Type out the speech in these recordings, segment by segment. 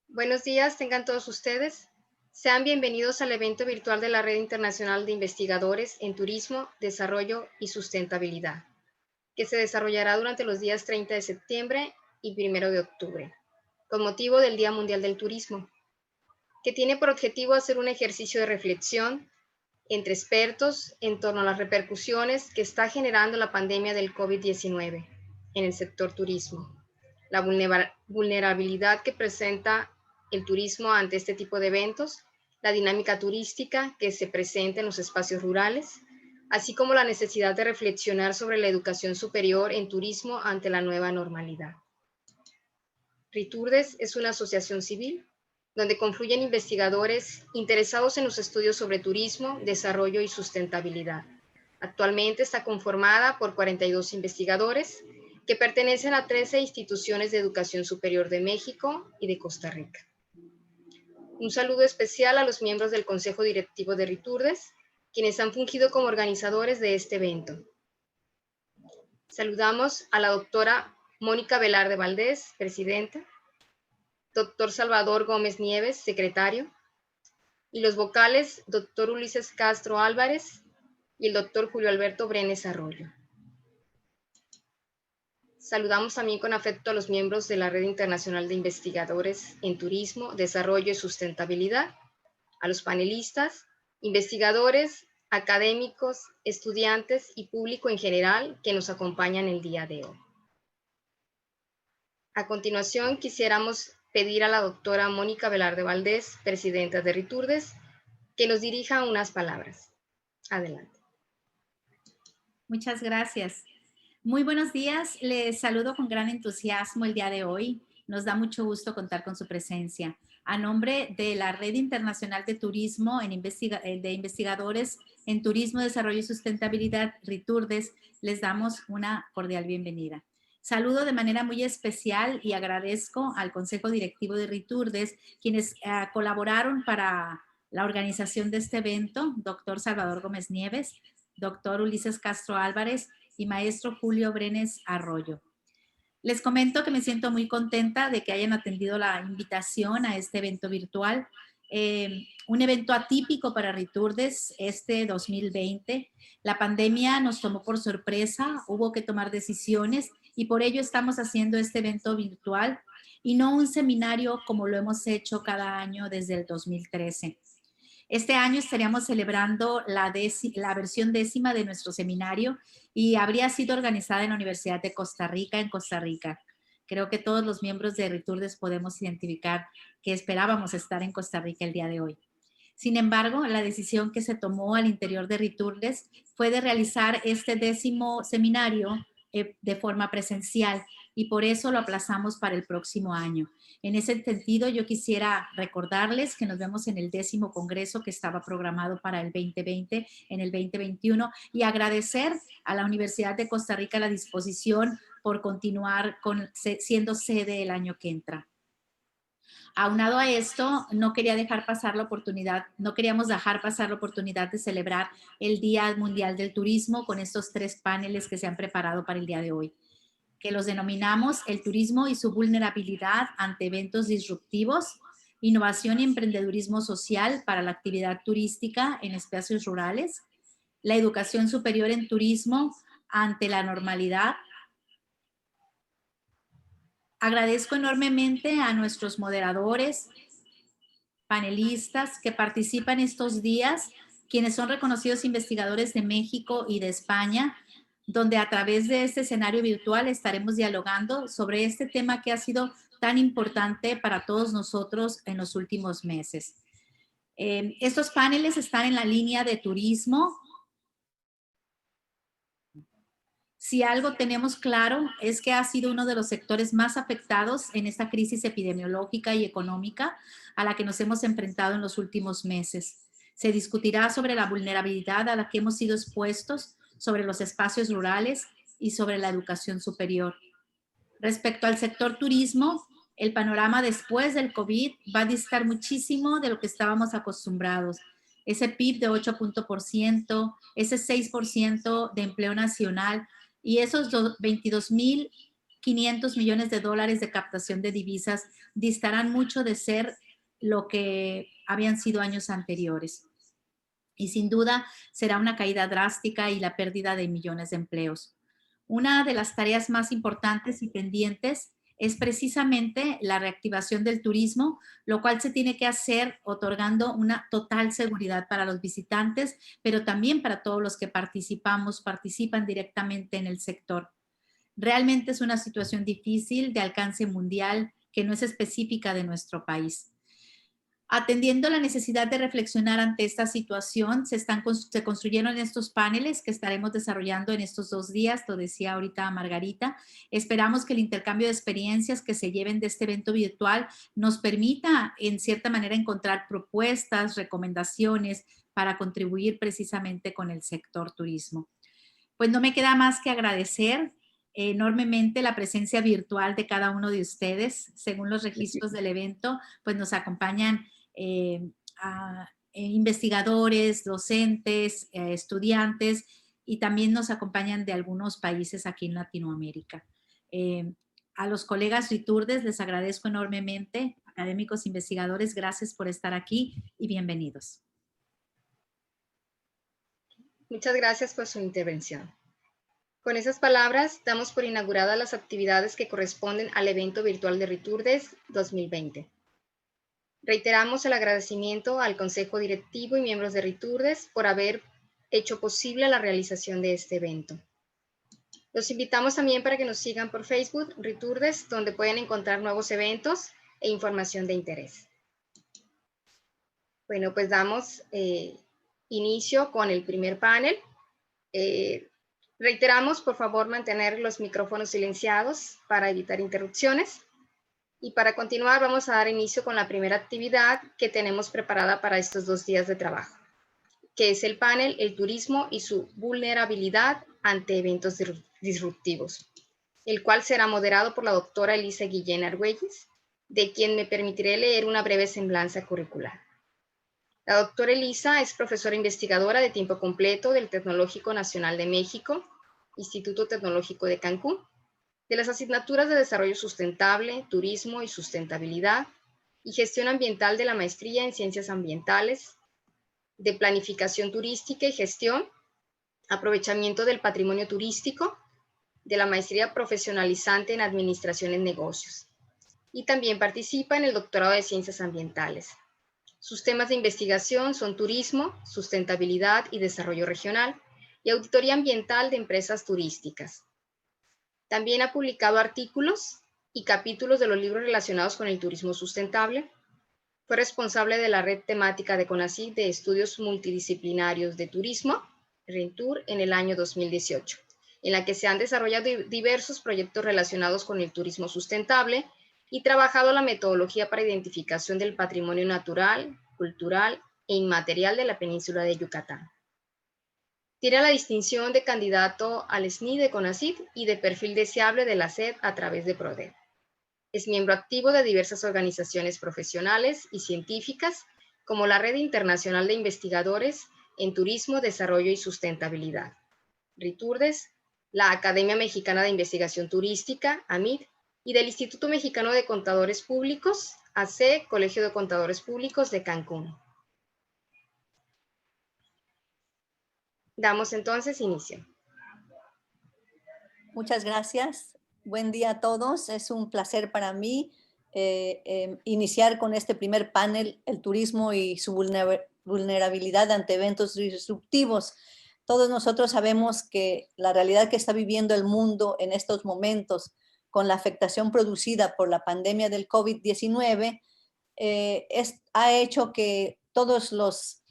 Buenos días, tengan todos ustedes. Sean bienvenidos al evento virtual de la Red Internacional de Investigadores en Turismo, Desarrollo y Sustentabilidad, que se desarrollará durante los días 30 de septiembre y 1 de octubre, con motivo del Día Mundial del Turismo, que tiene por objetivo hacer un ejercicio de reflexión entre expertos en torno a las repercusiones que está generando la pandemia del COVID-19 en el sector turismo, la vulnerabilidad que presenta el turismo ante este tipo de eventos, la dinámica turística que se presenta en los espacios rurales, así como la necesidad de reflexionar sobre la educación superior en turismo ante la nueva normalidad. Riturdes es una asociación civil donde confluyen investigadores interesados en los estudios sobre turismo, desarrollo y sustentabilidad. Actualmente está conformada por 42 investigadores que pertenecen a 13 instituciones de educación superior de México y de Costa Rica. Un saludo especial a los miembros del Consejo Directivo de Riturdes, quienes han fungido como organizadores de este evento. Saludamos a la doctora Mónica Velarde Valdés, presidenta, doctor Salvador Gómez Nieves, secretario, y los vocales, doctor Ulises Castro Álvarez y el doctor Julio Alberto Brenes Arroyo. Saludamos también con afecto a los miembros de la Red Internacional de Investigadores en Turismo, Desarrollo y Sustentabilidad, a los panelistas, investigadores, académicos, estudiantes y público en general que nos acompañan el día de hoy. A continuación, quisiéramos pedir a la doctora Mónica Velarde Valdés, presidenta de Riturdes, que nos dirija unas palabras. Adelante. Muchas gracias. Muy buenos días. Les saludo con gran entusiasmo el día de hoy. Nos da mucho gusto contar con su presencia. A nombre de la Red Internacional de Turismo de Investigadores en Turismo, Desarrollo y Sustentabilidad, Riturdes, les damos una cordial bienvenida. Saludo de manera muy especial y agradezco al Consejo Directivo de Riturdes, quienes colaboraron para la organización de este evento, doctor Salvador Gómez Nieves, doctor Ulises Castro Álvarez y maestro Julio Brenes Arroyo. Les comento que me siento muy contenta de que hayan atendido la invitación a este evento virtual, un evento atípico para Riturdes este 2020. La pandemia nos tomó por sorpresa, hubo que tomar decisiones y por ello estamos haciendo este evento virtual y no un seminario como lo hemos hecho cada año desde el 2013. Este año estaríamos celebrando la versión 10ª de nuestro seminario y habría sido organizada en la Universidad de Costa Rica, en Costa Rica. Creo que todos los miembros de Riturdes podemos identificar que esperábamos estar en Costa Rica el día de hoy. Sin embargo, la decisión que se tomó al interior de Riturdes fue de realizar este 10º seminario de forma presencial y por eso lo aplazamos para el próximo año. En ese sentido, yo quisiera recordarles que nos vemos en el 10º congreso que estaba programado para el 2020, en el 2021, y agradecer a la Universidad de Costa Rica la disposición por continuar siendo sede el año que entra. Aunado a esto, no queríamos dejar pasar la oportunidad de celebrar el Día Mundial del Turismo con estos 3 paneles que se han preparado para el día de hoy, que los denominamos el turismo y su vulnerabilidad ante eventos disruptivos, innovación y emprendedurismo social para la actividad turística en espacios rurales, la educación superior en turismo ante la normalidad. Agradezco enormemente a nuestros moderadores, panelistas que participan estos días, quienes son reconocidos investigadores de México y de España, donde a través de este escenario virtual estaremos dialogando sobre este tema que ha sido tan importante para todos nosotros en los últimos meses. Estos paneles están en la línea de turismo. Si algo tenemos claro es que ha sido uno de los sectores más afectados en esta crisis epidemiológica y económica a la que nos hemos enfrentado en los últimos meses. Se discutirá sobre la vulnerabilidad a la que hemos sido expuestos, sobre los espacios rurales y sobre la educación superior. Respecto al sector turismo, el panorama después del COVID va a distar muchísimo de lo que estábamos acostumbrados. Ese PIB de 8%, ese 6% de empleo nacional y esos 22,000 500 millones de dólares de captación de divisas distarán mucho de ser lo que habían sido años anteriores. Y sin duda será una caída drástica y la pérdida de millones de empleos. Una de las tareas más importantes y pendientes es precisamente la reactivación del turismo, lo cual se tiene que hacer otorgando una total seguridad para los visitantes, pero también para todos los que participan directamente en el sector. Realmente es una situación difícil de alcance mundial que no es específica de nuestro país. Atendiendo la necesidad de reflexionar ante esta situación, se construyeron estos paneles que estaremos desarrollando en estos 2 días, lo decía ahorita Margarita. Esperamos que el intercambio de experiencias que se lleven de este evento virtual nos permita, en cierta manera, encontrar propuestas, recomendaciones para contribuir precisamente con el sector turismo. Pues no me queda más que agradecer enormemente la presencia virtual de cada uno de ustedes. Según los registros del evento, pues nos acompañan investigadores, docentes, estudiantes y también nos acompañan de algunos países aquí en Latinoamérica. A los colegas Riturdes les agradezco enormemente, académicos investigadores, gracias por estar aquí y bienvenidos. Muchas gracias por su intervención. Con esas palabras, damos por inauguradas las actividades que corresponden al evento virtual de Riturdes 2020. Reiteramos el agradecimiento al Consejo Directivo y miembros de Riturdes por haber hecho posible la realización de este evento. Los invitamos también para que nos sigan por Facebook, Riturdes, donde pueden encontrar nuevos eventos e información de interés. Bueno, pues damos inicio con el primer panel. Reiteramos, por favor, mantener los micrófonos silenciados para evitar interrupciones. Y para continuar, vamos a dar inicio con la primera actividad que tenemos preparada para estos 2 días de trabajo, que es el panel El turismo y su vulnerabilidad ante eventos disruptivos, el cual será moderado por la doctora Elisa Guillén Argüelles, de quien me permitiré leer una breve semblanza curricular. La doctora Elisa es profesora investigadora de tiempo completo del Tecnológico Nacional de México, Instituto Tecnológico de Cancún, de las asignaturas de Desarrollo Sustentable, Turismo y Sustentabilidad y Gestión Ambiental de la Maestría en Ciencias Ambientales, de Planificación Turística y Gestión, Aprovechamiento del Patrimonio Turístico, de la Maestría Profesionalizante en Administración en Negocios, y también participa en el Doctorado de Ciencias Ambientales. Sus temas de investigación son turismo, sustentabilidad y desarrollo regional, y auditoría ambiental de empresas turísticas. También ha publicado artículos y capítulos de los libros relacionados con el turismo sustentable. Fue responsable de la red temática de CONACYT de estudios multidisciplinarios de turismo, RENTUR, en el año 2018, en la que se han desarrollado diversos proyectos relacionados con el turismo sustentable y trabajado la metodología para identificación del patrimonio natural, cultural e inmaterial de la península de Yucatán. Tiene la distinción de candidato al SNI de CONACYT y de perfil deseable de la SED a través de PRODER. Es miembro activo de diversas organizaciones profesionales y científicas, como la Red Internacional de Investigadores en Turismo, Desarrollo y Sustentabilidad, Riturdes, la Academia Mexicana de Investigación Turística, AMIT, y del Instituto Mexicano de Contadores Públicos, AC, Colegio de Contadores Públicos de Cancún. Damos entonces inicio. Muchas gracias. Buen día a todos. Es un placer para mí iniciar con este primer panel, el turismo y su vulnerabilidad ante eventos disruptivos. Todos nosotros sabemos que la realidad que está viviendo el mundo en estos momentos, con la afectación producida por la pandemia del COVID-19, ha hecho que todos los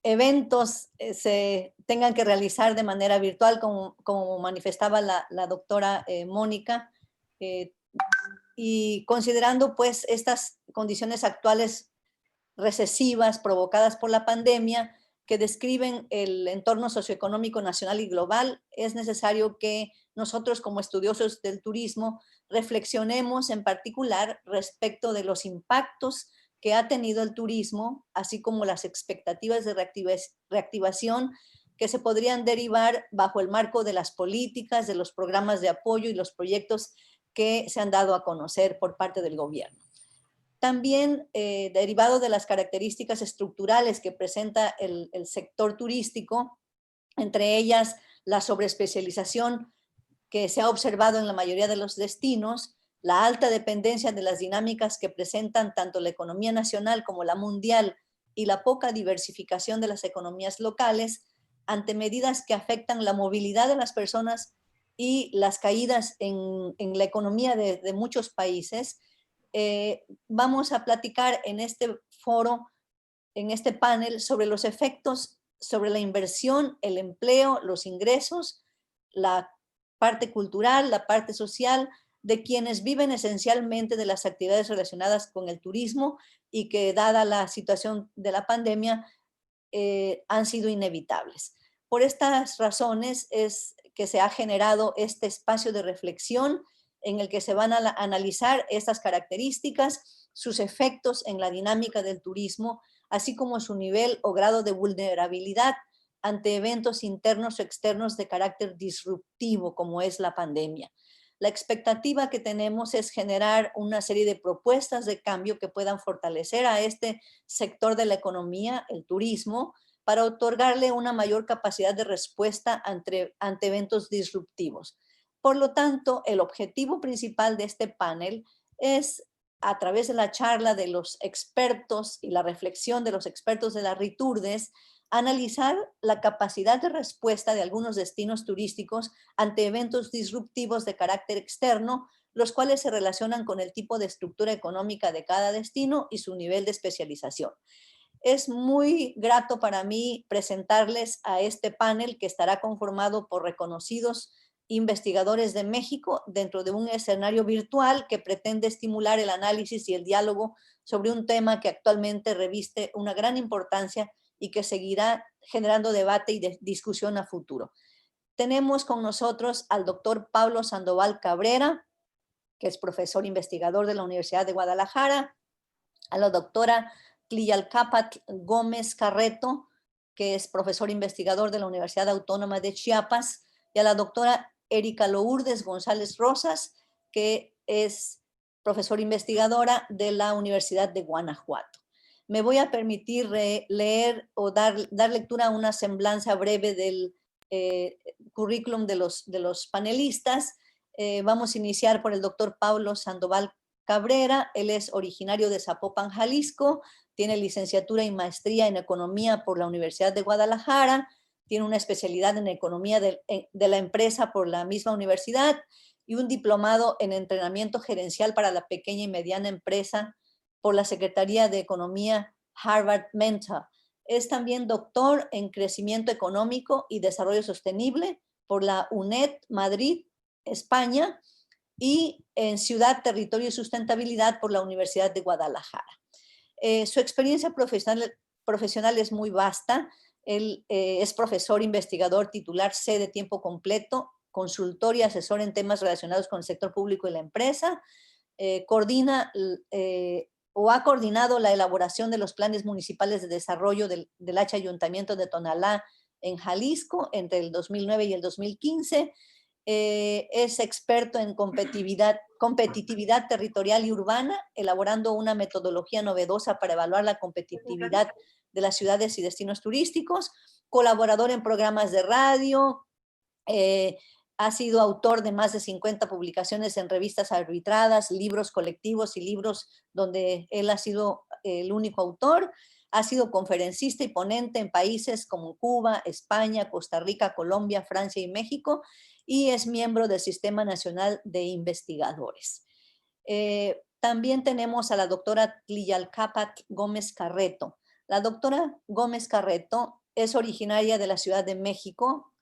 eventos se tengan que realizar de manera virtual, como manifestaba la doctora Mónica, y considerando pues estas condiciones actuales recesivas provocadas por la pandemia que describen el entorno socioeconómico nacional y global, es necesario que nosotros como estudiosos del turismo reflexionemos en particular respecto de los impactos que ha tenido el turismo, así como las expectativas de reactivación que se podrían derivar bajo el marco de las políticas, de los programas de apoyo y los proyectos que se han dado a conocer por parte del gobierno. También, derivado de las características estructurales que presenta el sector turístico, entre ellas la sobreespecialización que se ha observado en la mayoría de los destinos, la alta dependencia de las dinámicas que presentan tanto la economía nacional como la mundial y la poca diversificación de las economías locales, ante medidas que afectan la movilidad de las personas y las caídas en la economía de muchos países, vamos a platicar en este foro, en este panel, sobre los efectos sobre la inversión, el empleo, los ingresos, la parte cultural, la parte social, de quienes viven esencialmente de las actividades relacionadas con el turismo y que, dada la situación de la pandemia, han sido inevitables. Por estas razones es que se ha generado este espacio de reflexión en el que se van a analizar estas características, sus efectos en la dinámica del turismo, así como su nivel o grado de vulnerabilidad ante eventos internos o externos de carácter disruptivo, como es la pandemia. La expectativa que tenemos es generar una serie de propuestas de cambio que puedan fortalecer a este sector de la economía, el turismo, para otorgarle una mayor capacidad de respuesta ante eventos disruptivos. Por lo tanto, el objetivo principal de este panel es, a través de la charla de los expertos y la reflexión de los expertos de la RITURDES, analizar la capacidad de respuesta de algunos destinos turísticos ante eventos disruptivos de carácter externo, los cuales se relacionan con el tipo de estructura económica de cada destino y su nivel de especialización. Es muy grato para mí presentarles a este panel, que estará conformado por reconocidos investigadores de México dentro de un escenario virtual que pretende estimular el análisis y el diálogo sobre un tema que actualmente reviste una gran importancia y que seguirá generando debate y discusión a futuro. Tenemos con nosotros al doctor Pablo Sandoval Cabrera, que es profesor investigador de la Universidad de Guadalajara, a la doctora Tlialcápatl Gómez Carreto, que es profesor investigador de la Universidad Autónoma de Chiapas, y a la doctora Erika Lourdes González Rosas, que es profesora investigadora de la Universidad de Guanajuato. Me voy a permitir leer o dar lectura a una semblanza breve del currículum de los panelistas. Vamos a iniciar por el doctor Pablo Sandoval Cabrera. Él es originario de Zapopan, Jalisco, tiene licenciatura y maestría en economía por la Universidad de Guadalajara, tiene una especialidad en economía de la empresa por la misma universidad y un diplomado en entrenamiento gerencial para la pequeña y mediana empresa por la Secretaría de Economía Harvard Mentor. Es también doctor en crecimiento económico y desarrollo sostenible por la UNED Madrid, España, y en Ciudad, Territorio y Sustentabilidad por la Universidad de Guadalajara. Su experiencia profesional es muy vasta. Él es profesor investigador titular C de tiempo completo, consultor y asesor en temas relacionados con el sector público y la empresa. Coordina o ha coordinado la elaboración de los planes municipales de desarrollo del H Ayuntamiento de Tonalá en Jalisco entre el 2009 y el 2015. Es experto en competitividad territorial y urbana, elaborando una metodología novedosa para evaluar la competitividad de las ciudades y destinos turísticos, colaborador en programas de radio, ha sido autor de más de 50 publicaciones en revistas arbitradas, libros colectivos y libros donde él ha sido el único autor. Ha sido conferencista y ponente en países como Cuba, España, Costa Rica, Colombia, Francia y México, y es miembro del Sistema Nacional de Investigadores. También tenemos a la doctora Tlialcápatl Gómez Carreto. La doctora Gómez Carreto es originaria de la Ciudad de México,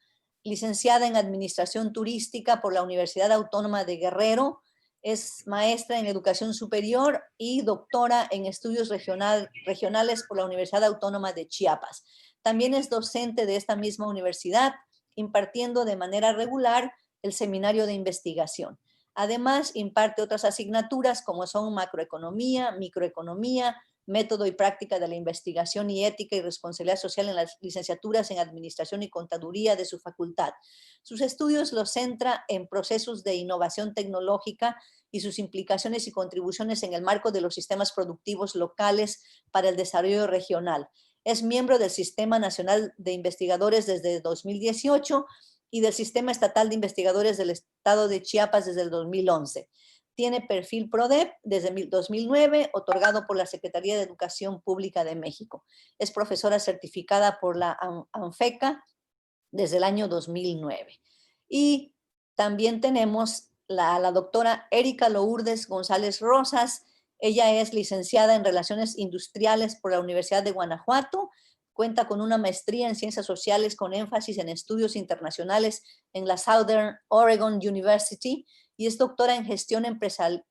licenciada en Administración Turística por la Universidad Autónoma de Guerrero, es maestra en Educación Superior y doctora en Estudios Regionales por la Universidad Autónoma de Chiapas. También es docente de esta misma universidad, impartiendo de manera regular el seminario de investigación. Además, imparte otras asignaturas como son macroeconomía, microeconomía, método y práctica de la investigación y ética y responsabilidad social en las licenciaturas en Administración y Contaduría de su facultad. Sus estudios los centra en procesos de innovación tecnológica y sus implicaciones y contribuciones en el marco de los sistemas productivos locales para el desarrollo regional. Es miembro del Sistema Nacional de Investigadores desde 2018 y del Sistema Estatal de Investigadores del Estado de Chiapas desde el 2011. Tiene perfil PRODEP desde 2009, otorgado por la Secretaría de Educación Pública de México. Es profesora certificada por la ANFECA desde el año 2009. Y también tenemos la doctora Erika Lourdes González Rosas. Ella es licenciada en Relaciones Industriales por la Universidad de Guanajuato. Cuenta con una maestría en Ciencias Sociales con énfasis en estudios internacionales en la Southern Oregon University y es doctora en Gestión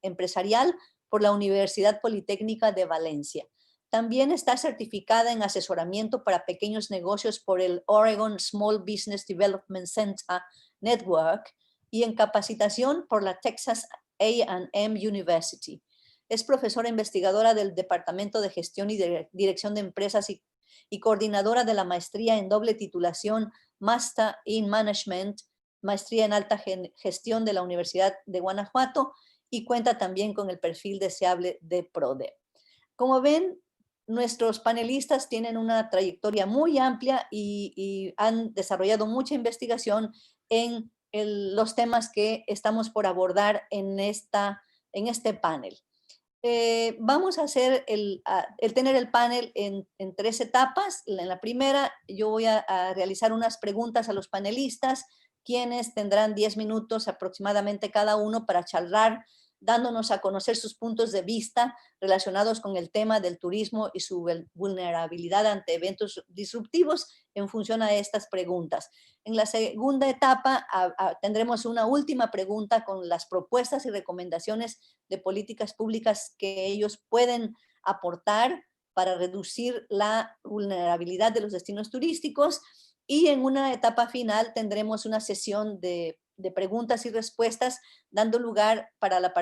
Empresarial por la Universidad Politécnica de Valencia. También está certificada en asesoramiento para pequeños negocios por el Oregon Small Business Development Center Network y en capacitación por la Texas A&M University. Es profesora investigadora del Departamento de Gestión y Dirección de Empresas y coordinadora de la maestría en doble titulación Master in Management, maestría en alta gestión de la Universidad de Guanajuato y cuenta también con el perfil deseable de PRODEP. Como ven, nuestros panelistas tienen una trayectoria muy amplia y han desarrollado mucha investigación en los temas que estamos por abordar en este panel. Vamos a hacer tener el panel en 3 etapas. En la primera, yo voy a realizar unas preguntas a los panelistas, quienes tendrán 10 minutos aproximadamente cada uno para charlar, dándonos a conocer sus puntos de vista relacionados con el tema del turismo y su vulnerabilidad ante eventos disruptivos en función a estas preguntas. En la segunda etapa tendremos una última pregunta con las propuestas y recomendaciones de políticas públicas que ellos pueden aportar para reducir la vulnerabilidad de los destinos turísticos. Y en una etapa final tendremos una sesión de preguntas y respuestas, dando lugar para la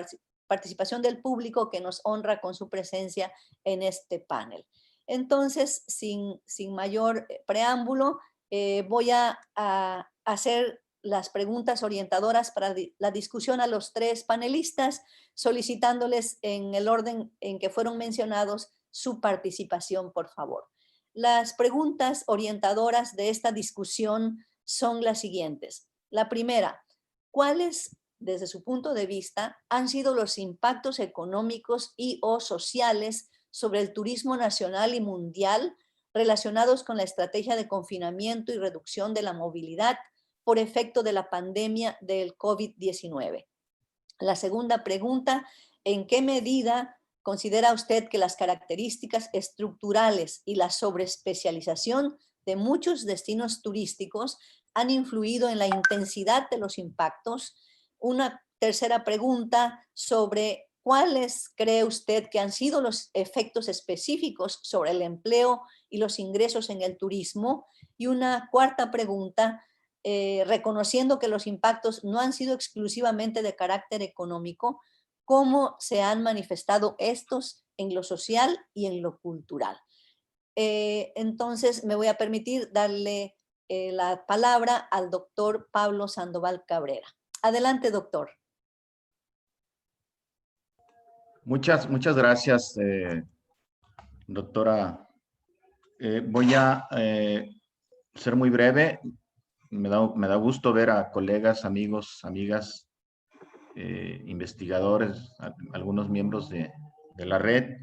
participación del público que nos honra con su presencia en este panel. Entonces, sin mayor preámbulo, voy a hacer las preguntas orientadoras para la discusión a los 3 panelistas, solicitándoles en el orden en que fueron mencionados su participación, por favor. Las preguntas orientadoras de esta discusión son las siguientes. La primera, ¿cuáles, desde su punto de vista, han sido los impactos económicos y o sociales sobre el turismo nacional y mundial relacionados con la estrategia de confinamiento y reducción de la movilidad por efecto de la pandemia del COVID-19? La segunda pregunta, ¿en qué medida considera usted que las características estructurales y la sobreespecialización de muchos destinos turísticos han influido en la intensidad de los impactos? Una tercera pregunta sobre cuáles cree usted que han sido los efectos específicos sobre el empleo y los ingresos en el turismo. Y una cuarta pregunta, reconociendo que los impactos no han sido exclusivamente de carácter económico, ¿cómo se han manifestado estos en lo social y en lo cultural? Entonces me voy a permitir darle la palabra al doctor Pablo Sandoval Cabrera. Adelante, doctor. Muchas gracias, doctora. Voy a ser muy breve. Me da gusto ver a colegas, amigos, amigas, investigadores, algunos miembros de la red,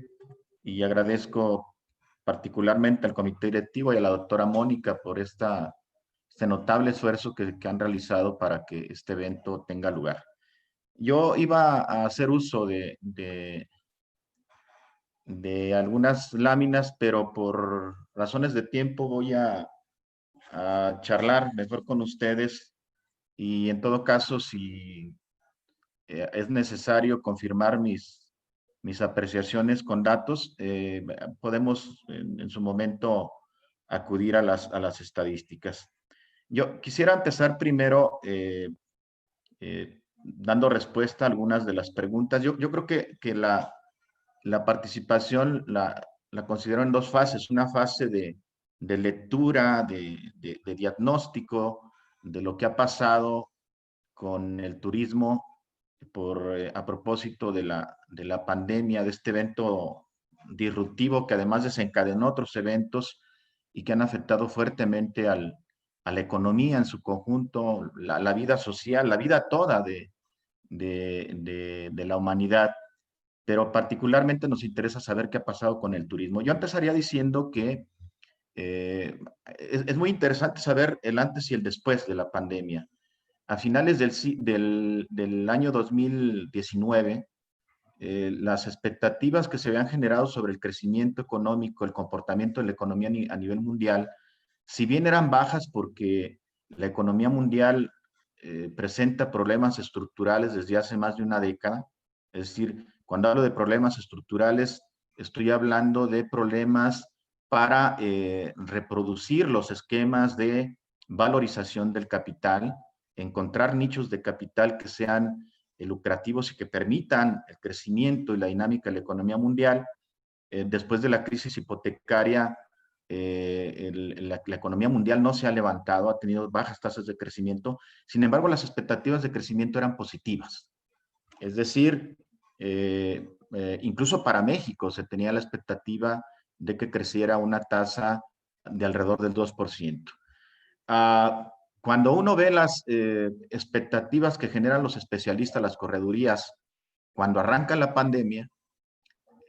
y agradezco particularmente al comité directivo y a la doctora Mónica por este notable esfuerzo que han realizado para que este evento tenga lugar. Yo iba a hacer uso de algunas láminas, pero por razones de tiempo voy a charlar mejor con ustedes, y en todo caso, si es necesario confirmar mis apreciaciones con datos, podemos en su momento acudir a las estadísticas. Yo quisiera empezar primero dando respuesta a algunas de las preguntas. Yo creo que la participación la considero en dos fases. Una fase de lectura, de diagnóstico de lo que ha pasado con el turismo a propósito de la pandemia, de este evento disruptivo que además desencadenó otros eventos y que han afectado fuertemente a la economía en su conjunto, la vida social, la vida toda de la humanidad. Pero particularmente nos interesa saber qué ha pasado con el turismo. Yo empezaría diciendo que es muy interesante saber el antes y el después de la pandemia. A finales del año 2019, las expectativas que se habían generado sobre el crecimiento económico, el comportamiento de la economía a nivel mundial, si bien eran bajas porque la economía mundial presenta problemas estructurales desde hace más de una década, es decir, cuando hablo de problemas estructurales, estoy hablando de problemas para reproducir los esquemas de valorización del capital, encontrar nichos de capital que sean lucrativos y que permitan el crecimiento y la dinámica de la economía mundial. Después de la crisis hipotecaria, la economía mundial no se ha levantado, ha tenido bajas tasas de crecimiento. Sin embargo, las expectativas de crecimiento eran positivas. Es decir, incluso para México se tenía la expectativa de que creciera una tasa de alrededor del 2%. Cuando uno ve las expectativas que generan los especialistas, las corredurías, cuando arranca la pandemia,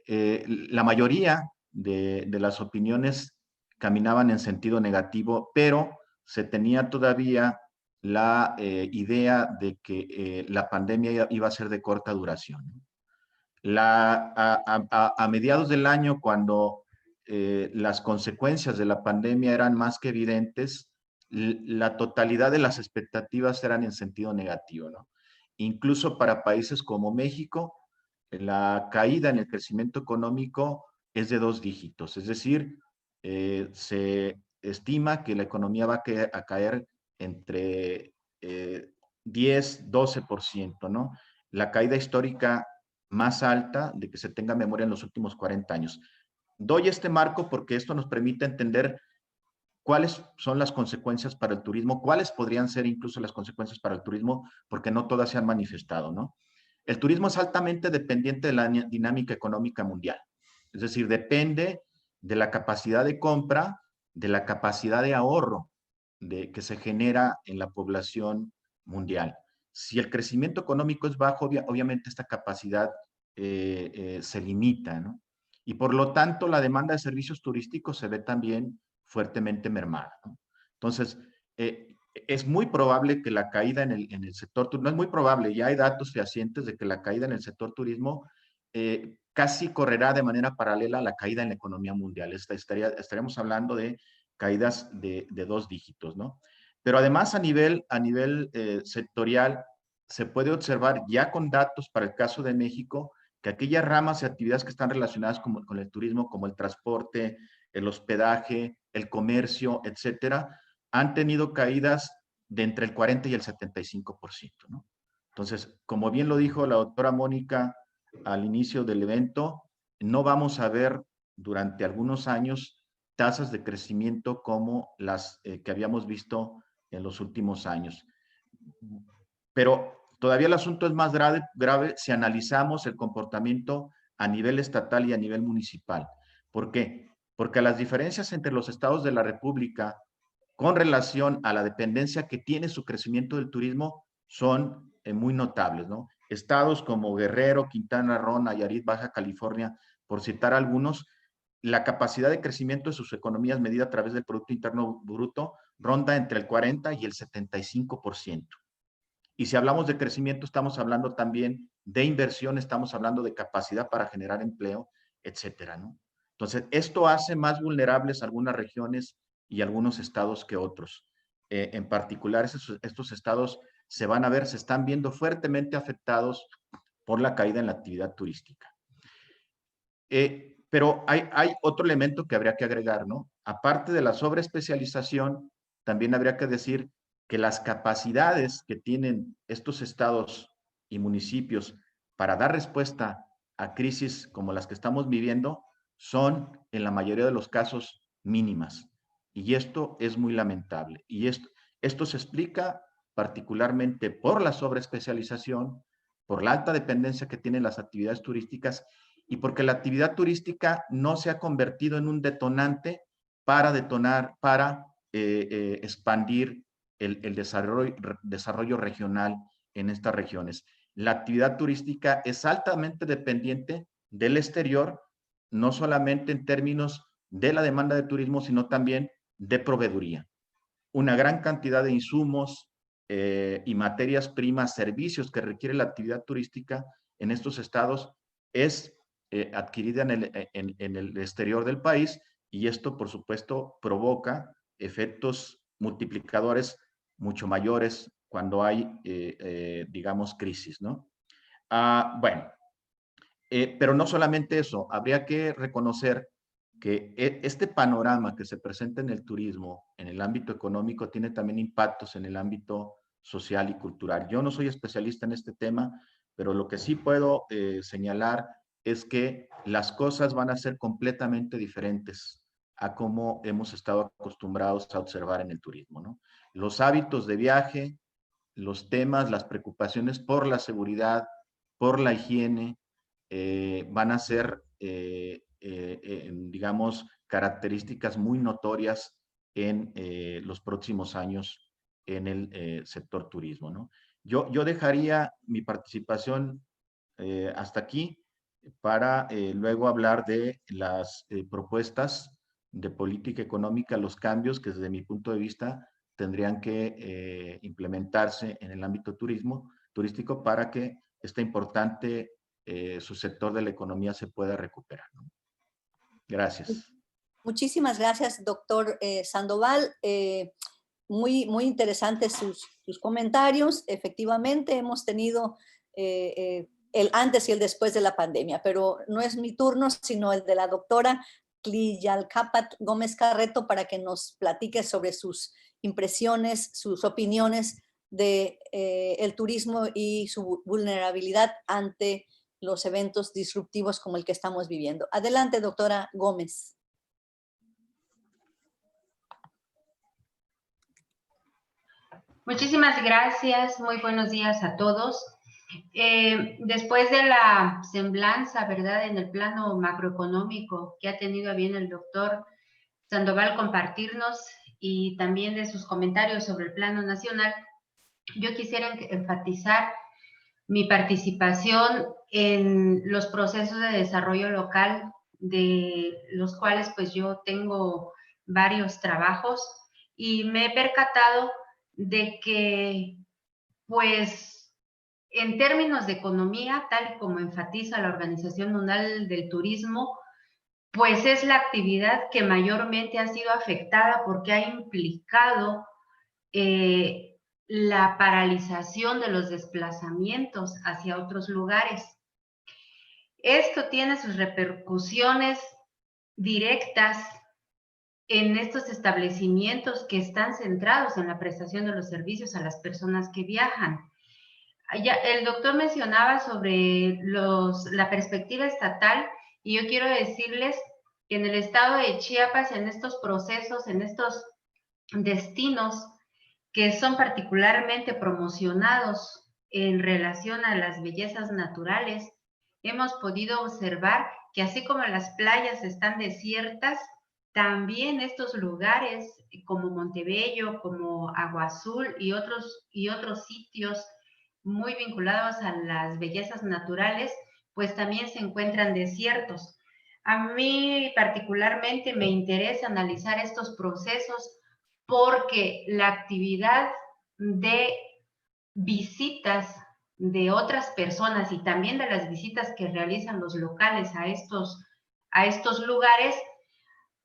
la mayoría de las opiniones caminaban en sentido negativo, pero se tenía todavía la idea de que la pandemia iba a ser de corta duración. A mediados del año, cuando las consecuencias de la pandemia eran más que evidentes, la totalidad de las expectativas eran en sentido negativo, ¿no? Incluso para países como México, la caída en el crecimiento económico es de 2 dígitos, es decir, se estima que la economía va a caer entre 10-12%, ¿no? La caída histórica más alta de que se tenga memoria en los últimos 40 años. Doy este marco porque esto nos permite entender cuáles son las consecuencias para el turismo, cuáles podrían ser incluso las consecuencias para el turismo, porque no todas se han manifestado, ¿no? El turismo es altamente dependiente de la dinámica económica mundial, es decir, depende de la capacidad de compra, de la capacidad de ahorro que se genera en la población mundial. Si el crecimiento económico es bajo, obviamente esta capacidad se limita, ¿no? Y por lo tanto, la demanda de servicios turísticos se ve también fuertemente mermada, ¿no? Entonces, es muy probable que la caída en el sector turismo, no es muy probable, ya hay datos fehacientes de que la caída en el sector turismo casi correrá de manera paralela a la caída en la economía mundial. Estaríamos hablando de caídas de 2 dígitos, ¿no? Pero además a nivel sectorial se puede observar ya con datos para el caso de México que aquellas ramas y actividades que están relacionadas con el turismo, como el transporte, el hospedaje, el comercio, etcétera, han tenido caídas de entre el 40 y el 75%, ¿no? Entonces, como bien lo dijo la doctora Mónica al inicio del evento, no vamos a ver durante algunos años tasas de crecimiento como las que habíamos visto en los últimos años. Pero todavía el asunto es más grave si analizamos el comportamiento a nivel estatal y a nivel municipal. ¿Por qué? Porque las diferencias entre los estados de la República con relación a la dependencia que tiene su crecimiento del turismo son muy notables, ¿no? Estados como Guerrero, Quintana Roo, Nayarit, Baja California, por citar algunos, la capacidad de crecimiento de sus economías medida a través del Producto Interno Bruto ronda entre el 40 y el 75%. Y si hablamos de crecimiento, estamos hablando también de inversión, estamos hablando de capacidad para generar empleo, etcétera, ¿no? Entonces, esto hace más vulnerables algunas regiones y algunos estados que otros. En particular, estos estados se están viendo fuertemente afectados por la caída en la actividad turística. Pero hay otro elemento que habría que agregar, ¿no? Aparte de la sobreespecialización, también habría que decir que las capacidades que tienen estos estados y municipios para dar respuesta a crisis como las que estamos viviendo son en la mayoría de los casos mínimas. Y esto es muy lamentable. Y esto se explica particularmente por la sobreespecialización, por la alta dependencia que tienen las actividades turísticas y porque la actividad turística no se ha convertido en un detonante para expandir el desarrollo regional en estas regiones. La actividad turística es altamente dependiente del exterior, no solamente en términos de la demanda de turismo, sino también de proveeduría. Una gran cantidad de insumos y materias primas, servicios que requiere la actividad turística en estos estados es adquirida en el exterior del país, y esto, por supuesto, provoca efectos multiplicadores mucho mayores cuando hay, digamos, crisis, ¿no? Bueno, pero no solamente eso, habría que reconocer que este panorama que se presenta en el turismo, en el ámbito económico, tiene también impactos en el ámbito social y cultural. Yo no soy especialista en este tema, pero lo que sí puedo señalar es que las cosas van a ser completamente diferentes a cómo hemos estado acostumbrados a observar en el turismo, ¿no? Los hábitos de viaje, los temas, las preocupaciones por la seguridad, por la higiene, van a ser, digamos, características muy notorias en los próximos años en el sector turismo, ¿no? Yo dejaría mi participación hasta aquí para luego hablar de las propuestas de política económica, los cambios que desde mi punto de vista tendrían que implementarse en el ámbito turístico para que este importante su sector de la economía se pueda recuperar, ¿no? Gracias. Muchísimas gracias, doctor Sandoval. Muy interesantes sus comentarios. Efectivamente, hemos tenido el antes y el después de la pandemia, pero no es mi turno, sino el de la doctora Cliyalcapat Gómez Carreto para que nos platique sobre sus impresiones, sus opiniones de el turismo y su vulnerabilidad ante los eventos disruptivos como el que estamos viviendo. Adelante, doctora Gómez. Muchísimas gracias, muy buenos días a todos. Después de la semblanza, ¿verdad?, en el plano macroeconómico que ha tenido a bien el doctor Sandoval compartirnos y también de sus comentarios sobre el plano nacional, yo quisiera enfatizar mi participación en los procesos de desarrollo local, de los cuales pues yo tengo varios trabajos y me he percatado de que, pues, en términos de economía, tal como enfatiza la Organización Mundial del Turismo, pues es la actividad que mayormente ha sido afectada porque ha implicado la paralización de los desplazamientos hacia otros lugares. Esto tiene sus repercusiones directas en estos establecimientos que están centrados en la prestación de los servicios a las personas que viajan. Ya, el doctor mencionaba sobre la perspectiva estatal y yo quiero decirles que en el estado de Chiapas, en estos procesos, en estos destinos que son particularmente promocionados en relación a las bellezas naturales, hemos podido observar que así como las playas están desiertas, también estos lugares como Montebello, como Agua Azul y otros sitios muy vinculados a las bellezas naturales, pues también se encuentran desiertos. A mí particularmente me interesa analizar estos procesos porque la actividad de visitas de otras personas y también de las visitas que realizan los locales a estos lugares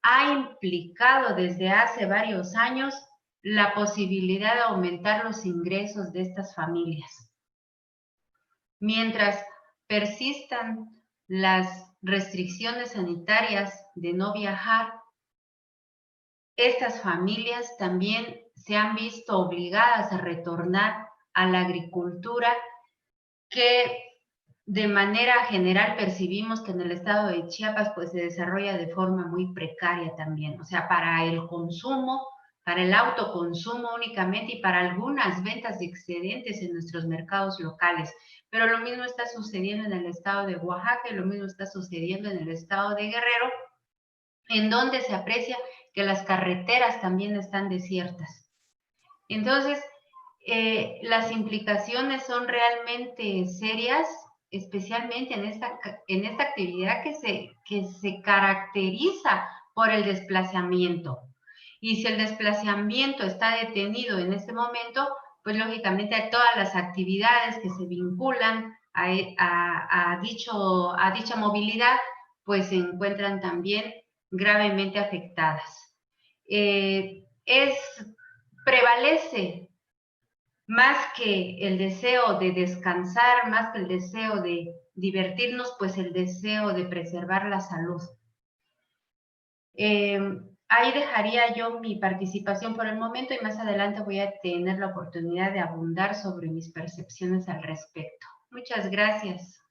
ha implicado desde hace varios años la posibilidad de aumentar los ingresos de estas familias. Mientras persistan las restricciones sanitarias de no viajar, estas familias también se han visto obligadas a retornar a la agricultura que de manera general percibimos que en el estado de Chiapas pues se desarrolla de forma muy precaria también, o sea, para el consumo, para el autoconsumo únicamente y para algunas ventas de excedentes en nuestros mercados locales. Pero lo mismo está sucediendo en el estado de Oaxaca y lo mismo está sucediendo en el estado de Guerrero, en donde se aprecia que las carreteras también están desiertas. Entonces, las implicaciones son realmente serias, especialmente en esta actividad que se caracteriza por el desplazamiento. Y si el desplazamiento está detenido en este momento, pues lógicamente todas las actividades que se vinculan a dicha movilidad, pues se encuentran también gravemente afectadas. Prevalece más que el deseo de descansar, más que el deseo de divertirnos, pues el deseo de preservar la salud. Ahí dejaría yo mi participación por el momento y más adelante voy a tener la oportunidad de abundar sobre mis percepciones al respecto. Muchas gracias.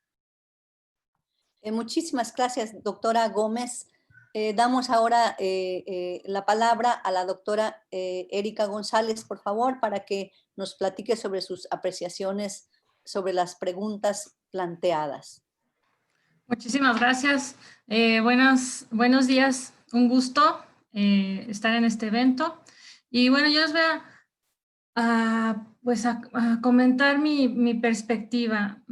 Muchísimas gracias, doctora Gómez. Damos ahora la palabra a la doctora Erika González, por favor, para que nos platique sobre sus apreciaciones sobre las preguntas planteadas. Muchísimas gracias. Buenos días. Un gusto estar en este evento. Y bueno, yo les voy a comentar mi perspectiva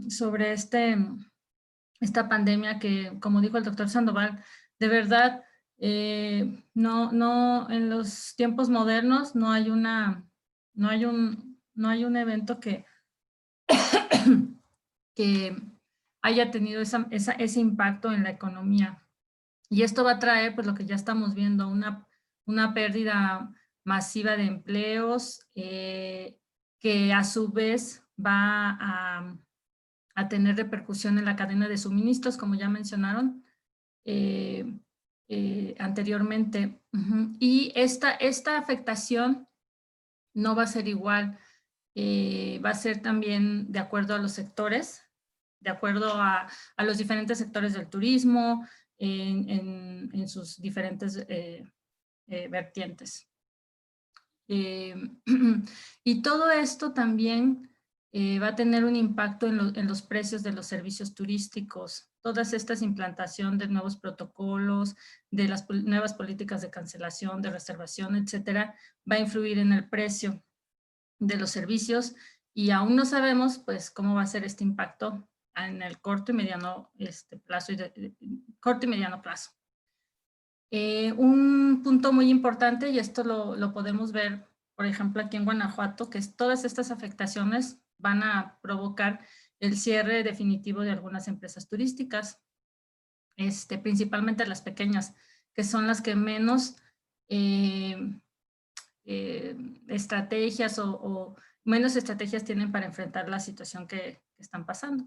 sobre esta pandemia que, como dijo el doctor Sandoval, de verdad, no en los tiempos modernos no hay un evento que haya tenido ese impacto en la economía. Y esto va a traer, pues lo que ya estamos viendo, una pérdida masiva de empleos que a su vez va a tener repercusión en la cadena de suministros, como ya mencionaron anteriormente. Y esta afectación no va a ser igual, va a ser también de acuerdo a los sectores, de acuerdo a los diferentes sectores del turismo, en sus diferentes vertientes. Y todo esto también va a tener un impacto en los precios de los servicios turísticos. Todas estas implantación de nuevos protocolos, de las nuevas políticas de cancelación, de reservación, etcétera, va a influir en el precio de los servicios y aún no sabemos pues cómo va a ser este impacto en el corto y mediano plazo corto y mediano plazo. Un punto muy importante, y esto lo podemos ver, por ejemplo, aquí en Guanajuato, que todas estas afectaciones van a provocar el cierre definitivo de algunas empresas turísticas, principalmente las pequeñas, que son las que menos estrategias o menos estrategias tienen para enfrentar la situación que están pasando.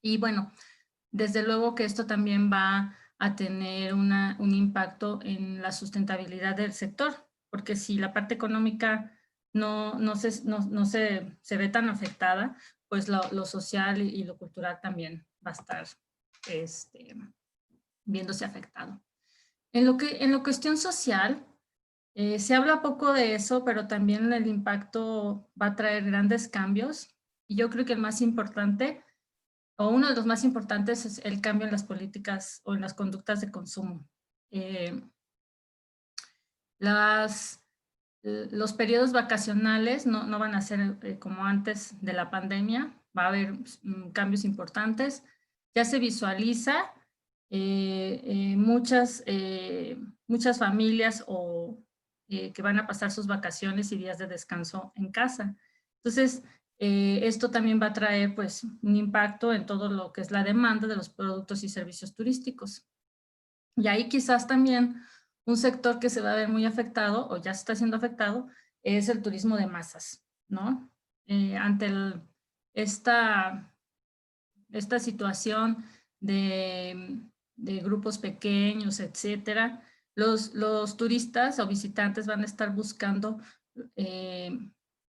Y bueno, desde luego que esto también va a tener un impacto en la sustentabilidad del sector, porque si la parte económica no se ve tan afectada, pues lo social y lo cultural también va a estar viéndose afectado. En la cuestión social, se habla poco de eso, pero también el impacto va a traer grandes cambios. Y yo creo que el más importante, o uno de los más importantes, es el cambio en las políticas o en las conductas de consumo. Los periodos vacacionales no van a ser como antes de la pandemia. Va a haber cambios importantes. Ya se visualiza muchas familias que van a pasar sus vacaciones y días de descanso en casa. Entonces, esto también va a traer pues un impacto en todo lo que es la demanda de los productos y servicios turísticos. Y ahí quizás también un sector que se va a ver muy afectado o ya se está siendo afectado es el turismo de masas, ¿no? Ante esta situación de grupos pequeños, etcétera, los turistas o visitantes van a estar buscando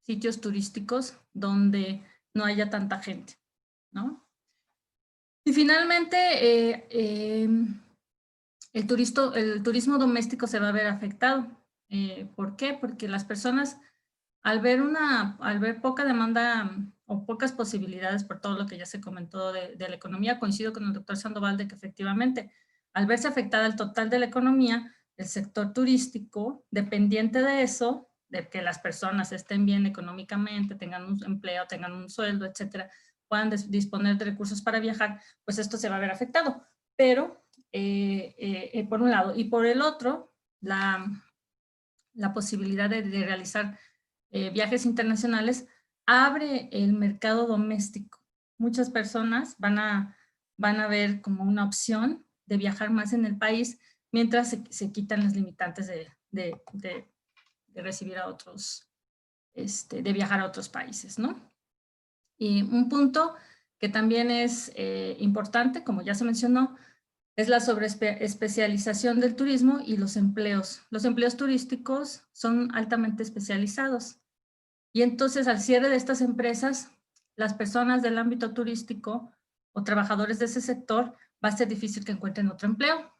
sitios turísticos donde no haya tanta gente, ¿no? Y finalmente, el turismo doméstico se va a ver afectado. ¿Por qué? Porque las personas, al ver poca demanda o pocas posibilidades por todo lo que ya se comentó de la economía, coincido con el doctor Sandoval de que efectivamente, al verse afectada el total de la economía, el sector turístico, dependiente de eso, de que las personas estén bien económicamente, tengan un empleo, tengan un sueldo, etcétera, puedan disponer de recursos para viajar, pues esto se va a ver afectado. Pero, por un lado, y por el otro, la posibilidad de realizar viajes internacionales abre el mercado doméstico. Muchas personas van a ver como una opción de viajar más en el país mientras se quitan las limitantes de recibir a otros, de viajar a otros países, ¿no? Y un punto que también es importante, como ya se mencionó, es la sobreespecialización del turismo y los empleos. Los empleos turísticos son altamente especializados. Y entonces, al cierre de estas empresas, las personas del ámbito turístico o trabajadores de ese sector, va a ser difícil que encuentren otro empleo.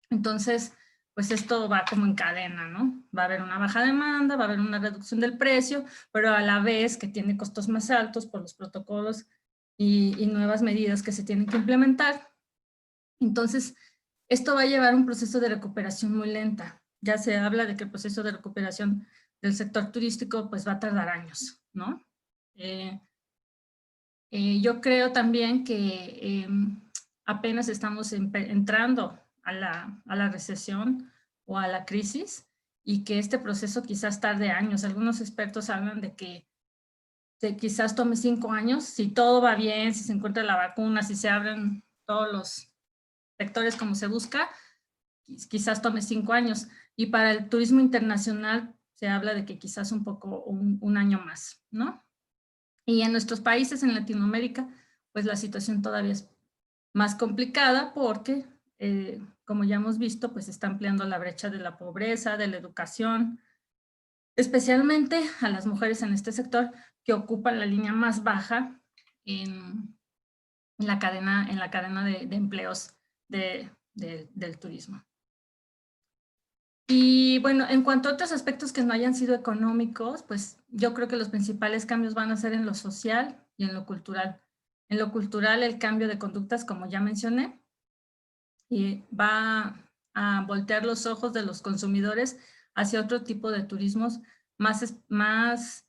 Entonces, pues esto va como en cadena, ¿no? Va a haber una baja demanda, va a haber una reducción del precio, pero a la vez que tiene costos más altos por los protocolos y nuevas medidas que se tienen que implementar. Entonces, esto va a llevar un proceso de recuperación muy lenta. Ya se habla de que el proceso de recuperación del sector turístico pues va a tardar años, ¿no? Yo creo también que apenas estamos entrando a la recesión o a la crisis y que este proceso quizás tarde años. Algunos expertos hablan de que quizás tome 5 años, si todo va bien, si se encuentra la vacuna, si se abren todos los sectores como se busca, quizás tome 5 años. Y para el turismo internacional se habla de que quizás un año más, ¿no? Y en nuestros países, en Latinoamérica, pues la situación todavía es más complicada porque, como ya hemos visto, pues está ampliando la brecha de la pobreza, de la educación, especialmente a las mujeres en este sector que ocupan la línea más baja en la cadena de empleos del turismo. Y bueno, en cuanto a otros aspectos que no hayan sido económicos, pues yo creo que los principales cambios van a ser en lo social y en lo cultural. En lo cultural, el cambio de conductas, como ya mencioné, y va a voltear los ojos de los consumidores hacia otro tipo de turismos menos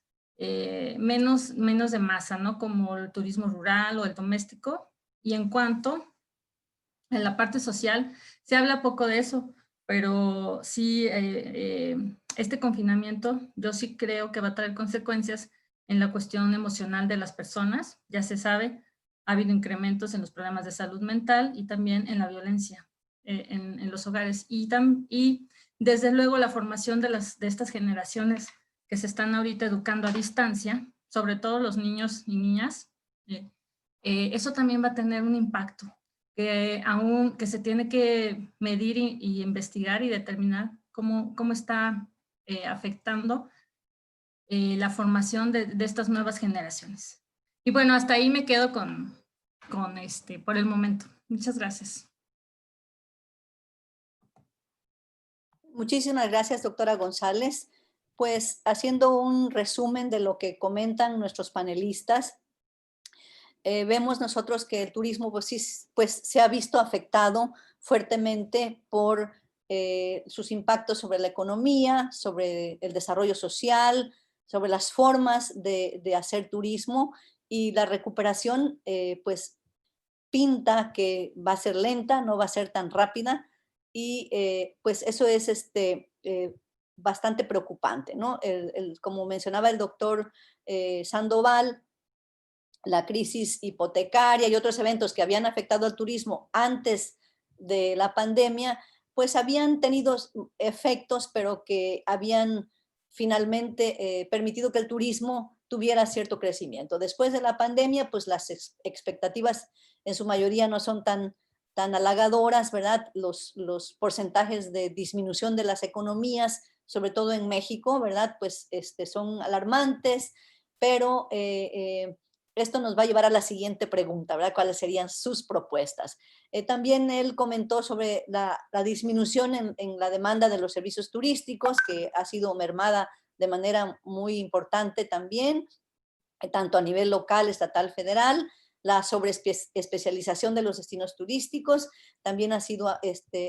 de masa, ¿no? Como el turismo rural o el doméstico. Y en cuanto a la parte social, se habla poco de eso, pero sí, este confinamiento yo sí creo que va a traer consecuencias en la cuestión emocional de las personas. Ya se sabe, ha habido incrementos en los problemas de salud mental y también en la violencia en los hogares. Y desde luego la formación de estas generaciones que se están ahorita educando a distancia, sobre todo los niños y niñas, eso también va a tener un impacto que se tiene que medir y investigar y determinar cómo está afectando la formación de estas nuevas generaciones. Y bueno, hasta ahí me quedo por el momento. Muchas gracias. Muchísimas gracias, doctora González. Pues haciendo un resumen de lo que comentan nuestros panelistas, vemos nosotros que el turismo pues, sí, pues, se ha visto afectado fuertemente por sus impactos sobre la economía, sobre el desarrollo social, sobre las formas de hacer turismo, y la recuperación pues pinta que va a ser lenta, no va a ser tan rápida, y pues eso es bastante preocupante, ¿no? Como mencionaba el doctor Sandoval, la crisis hipotecaria y otros eventos que habían afectado al turismo antes de la pandemia, pues habían tenido efectos, pero que habían finalmente permitido que el turismo tuviera cierto crecimiento. Después de la pandemia, pues las expectativas en su mayoría no son tan halagadoras, ¿verdad? Los porcentajes de disminución de las economías, sobre todo en México, ¿verdad? Pues son alarmantes, pero esto nos va a llevar a la siguiente pregunta, ¿verdad? ¿Cuáles serían sus propuestas? También él comentó sobre la disminución en la demanda de los servicios turísticos, que ha sido mermada de manera muy importante también, tanto a nivel local, estatal, federal. La sobreespecialización de los destinos turísticos también ha sido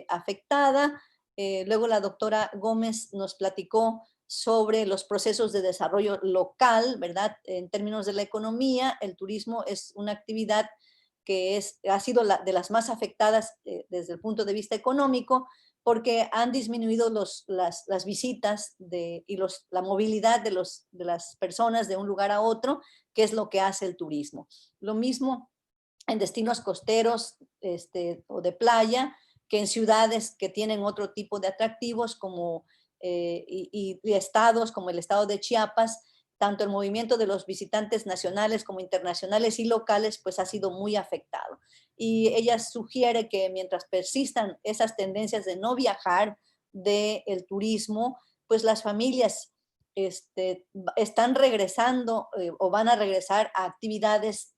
afectada. Luego la doctora Gómez nos platicó sobre los procesos de desarrollo local, ¿verdad? En términos de la economía, el turismo es una actividad que ha sido de las más afectadas desde el punto de vista económico, porque han disminuido las visitas y la movilidad de las personas de un lugar a otro, que es lo que hace el turismo. Lo mismo en destinos costeros o de playa, que en ciudades que tienen otro tipo de atractivos como, y estados como el estado de Chiapas. Tanto el movimiento de los visitantes nacionales como internacionales y locales pues ha sido muy afectado. Y ella sugiere que mientras persistan esas tendencias de no viajar del turismo, pues las familias están regresando o van a regresar a actividades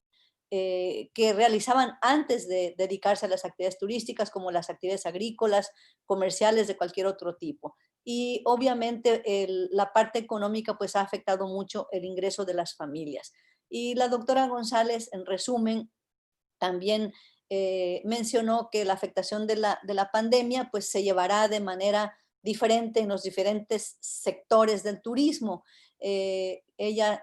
que realizaban antes de dedicarse a las actividades turísticas, como las actividades agrícolas, comerciales, de cualquier otro tipo. Y obviamente la parte económica pues ha afectado mucho el ingreso de las familias. Y la doctora González, en resumen, también mencionó que la afectación de la pandemia pues se llevará de manera diferente en los diferentes sectores del turismo. Ella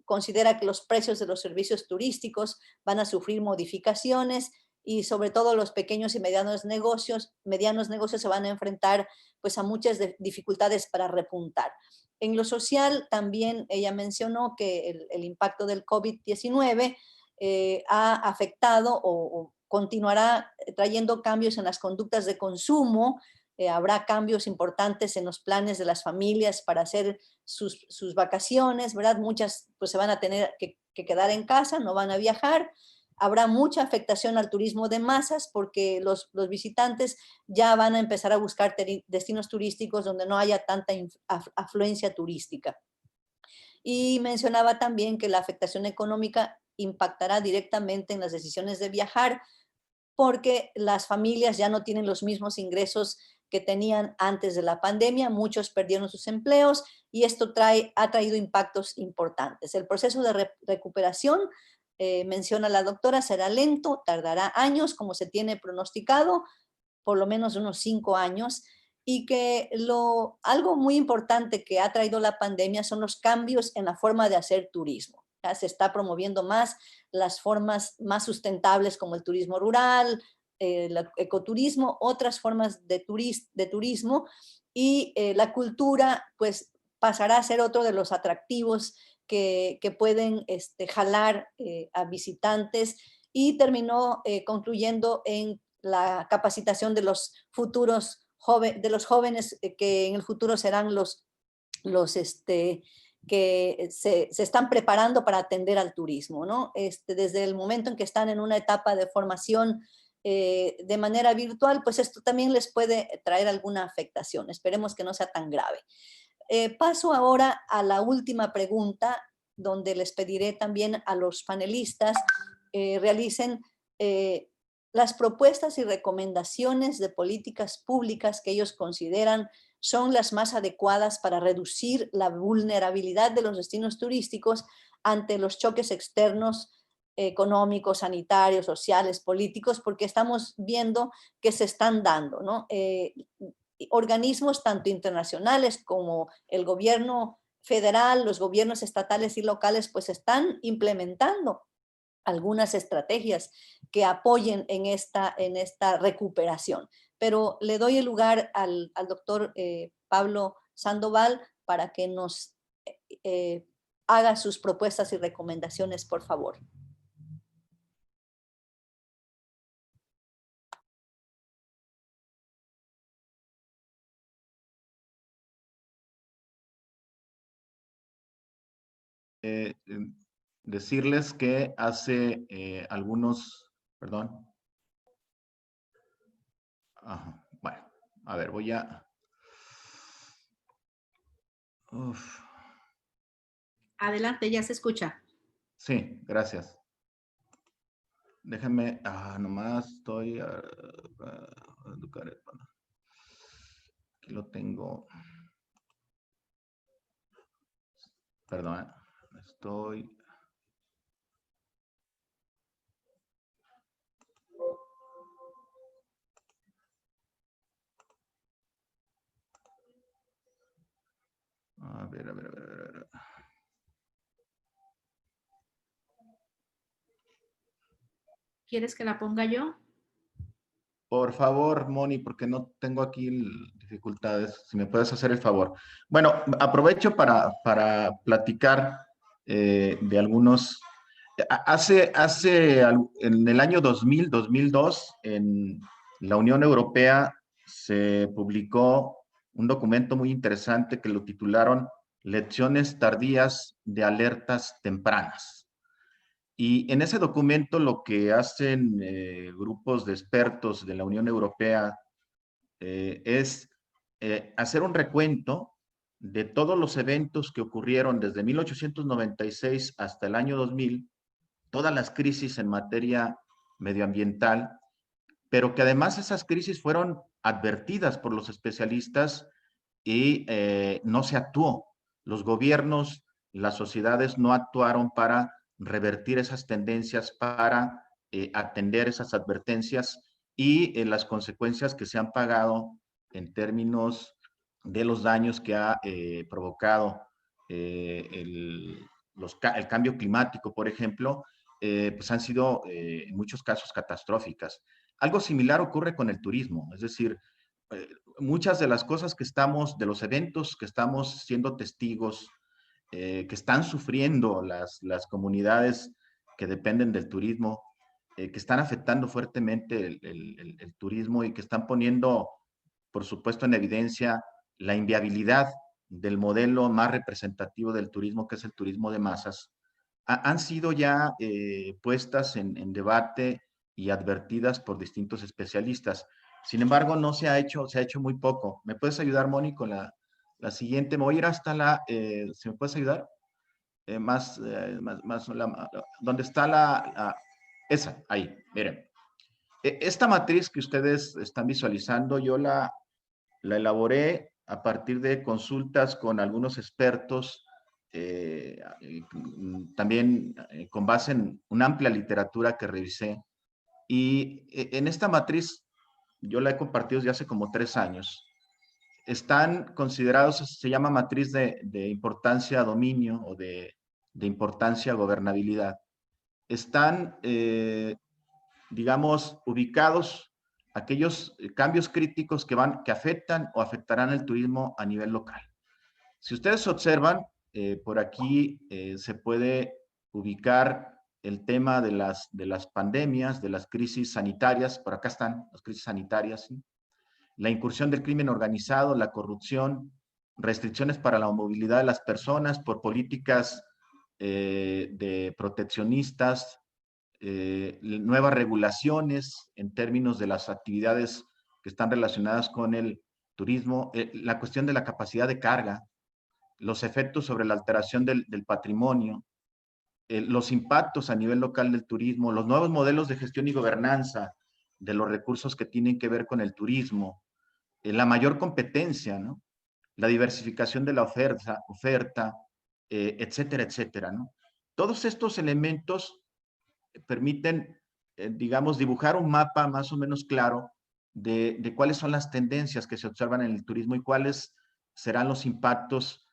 considera que los precios de los servicios turísticos van a sufrir modificaciones y sobre todo los pequeños y medianos negocios se van a enfrentar pues a muchas dificultades para repuntar. En lo social también ella mencionó que el impacto del COVID-19 ha afectado o continuará trayendo cambios en las conductas de consumo. Habrá cambios importantes en los planes de las familias para hacer sus vacaciones, ¿verdad? Muchas pues se van a tener que quedar en casa, no van a viajar. Habrá mucha afectación al turismo de masas porque los visitantes ya van a empezar a buscar destinos turísticos donde no haya tanta afluencia turística. Y mencionaba también que la afectación económica impactará directamente en las decisiones de viajar porque las familias ya no tienen los mismos ingresos que tenían antes de la pandemia, muchos perdieron sus empleos y esto ha traído impactos importantes. El proceso de recuperación, menciona la doctora, será lento, tardará años como se tiene pronosticado, por lo menos unos 5 años, y que algo muy importante que ha traído la pandemia son los cambios en la forma de hacer turismo. ¿Ya? Se está promoviendo más las formas más sustentables como el turismo rural, el ecoturismo, otras formas de turismo, y la cultura pues pasará a ser otro de los atractivos que pueden jalar a visitantes, y terminó concluyendo en la capacitación de los jóvenes que en el futuro serán los que se están preparando para atender al turismo, ¿no? Desde el momento en que están en una etapa de formación de manera virtual, pues esto también les puede traer alguna afectación. Esperemos que no sea tan grave. Paso ahora a la última pregunta, donde les pediré también a los panelistas realicen las propuestas y recomendaciones de políticas públicas que ellos consideran son las más adecuadas para reducir la vulnerabilidad de los destinos turísticos ante los choques externos económicos, sanitarios, sociales, políticos, porque estamos viendo que se están dando, ¿no? Organismos tanto internacionales como el gobierno federal, los gobiernos estatales y locales, pues están implementando algunas estrategias que apoyen en esta recuperación. Pero le doy el lugar al doctor Pablo Sandoval para que nos haga sus propuestas y recomendaciones, por favor. Decirles que hace perdón. Ajá, bueno, a ver, voy a... Adelante, ya se escucha. Sí, gracias. Déjenme, nomás estoy... aquí lo tengo. Perdón, estoy... A ver, a ver, a ver, a ver. ¿Quieres que la ponga yo? Por favor, Moni, porque no tengo aquí dificultades, si me puedes hacer el favor. Bueno, aprovecho para platicar de algunos... en el año 2002, en la Unión Europea se publicó un documento muy interesante que lo titularon Lecciones tardías de alertas tempranas. Y en ese documento lo que hacen grupos de expertos de la Unión Europea es hacer un recuento de todos los eventos que ocurrieron desde 1896 hasta el año 2000, todas las crisis en materia medioambiental, pero que además esas crisis fueron advertidas por los especialistas y no se actuó. Los gobiernos, las sociedades no actuaron para revertir esas tendencias, para atender esas advertencias y las consecuencias que se han pagado en términos de los daños que ha provocado el cambio climático, por ejemplo, pues han sido en muchos casos catastróficas. Algo similar ocurre con el turismo, es decir, muchas de las cosas que estamos, de los eventos que estamos siendo testigos, que están sufriendo las comunidades que dependen del turismo, que están afectando fuertemente el turismo y que están poniendo, por supuesto, en evidencia la inviabilidad del modelo más representativo del turismo, que es el turismo de masas, han sido ya puestas en debate y advertidas por distintos especialistas. Sin embargo, no se ha hecho, se ha hecho muy poco. ¿Me puedes ayudar, Moni, con la siguiente? Me voy a ir hasta ¿si me puedes ayudar? ¿Dónde está esa? Ahí, miren. Esta matriz que ustedes están visualizando, yo la elaboré a partir de consultas con algunos expertos, también con base en una amplia literatura que revisé. Y en esta matriz, yo la he compartido desde hace como 3 años, están considerados, se llama matriz de importancia dominio o de importancia gobernabilidad. Están, digamos, ubicados aquellos cambios críticos que afectan o afectarán el turismo a nivel local. Si ustedes observan, por aquí se puede ubicar el tema de las pandemias, de las crisis sanitarias, por acá están las crisis sanitarias, ¿sí? La incursión del crimen organizado, la corrupción, restricciones para la movilidad de las personas por políticas de proteccionistas, nuevas regulaciones en términos de las actividades que están relacionadas con el turismo, la cuestión de la capacidad de carga, los efectos sobre la alteración del patrimonio, los impactos a nivel local del turismo, los nuevos modelos de gestión y gobernanza de los recursos que tienen que ver con el turismo, la mayor competencia, ¿no? La diversificación de la oferta, etcétera, etcétera, ¿no? Todos estos elementos permiten, digamos, dibujar un mapa más o menos claro de cuáles son las tendencias que se observan en el turismo y cuáles serán los impactos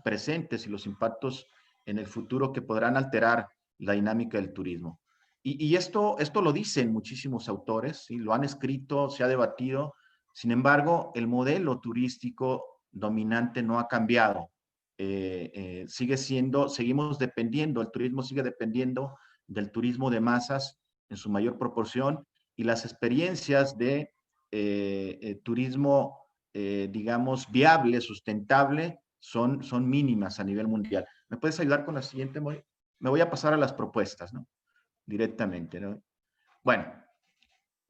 presentes y los impactos en el futuro que podrán alterar la dinámica del turismo. Y esto lo dicen muchísimos autores, ¿sí? Lo han escrito, se ha debatido. Sin embargo, el modelo turístico dominante no ha cambiado. Seguimos dependiendo, el turismo sigue dependiendo del turismo de masas en su mayor proporción y las experiencias de turismo, digamos, viable, sustentable, son mínimas a nivel mundial. ¿Me puedes ayudar con la siguiente, Mori? Me voy a pasar a las propuestas, ¿no? Directamente, ¿no? Bueno,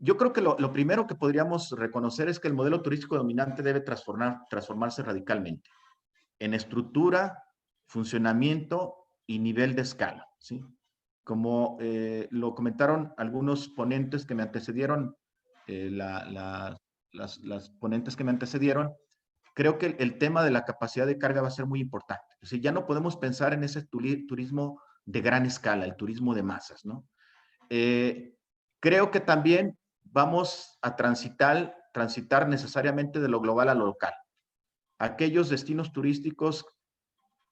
yo creo que lo primero que podríamos reconocer es que el modelo turístico dominante debe transformarse radicalmente en estructura, funcionamiento y nivel de escala, ¿sí? Como lo comentaron algunos ponentes que me antecedieron, las ponentes que me antecedieron, creo que el tema de la capacidad de carga va a ser muy importante. Es decir, ya no podemos pensar en ese turismo de gran escala, el turismo de masas, ¿no? Creo que también vamos a transitar necesariamente de lo global a lo local. Aquellos destinos turísticos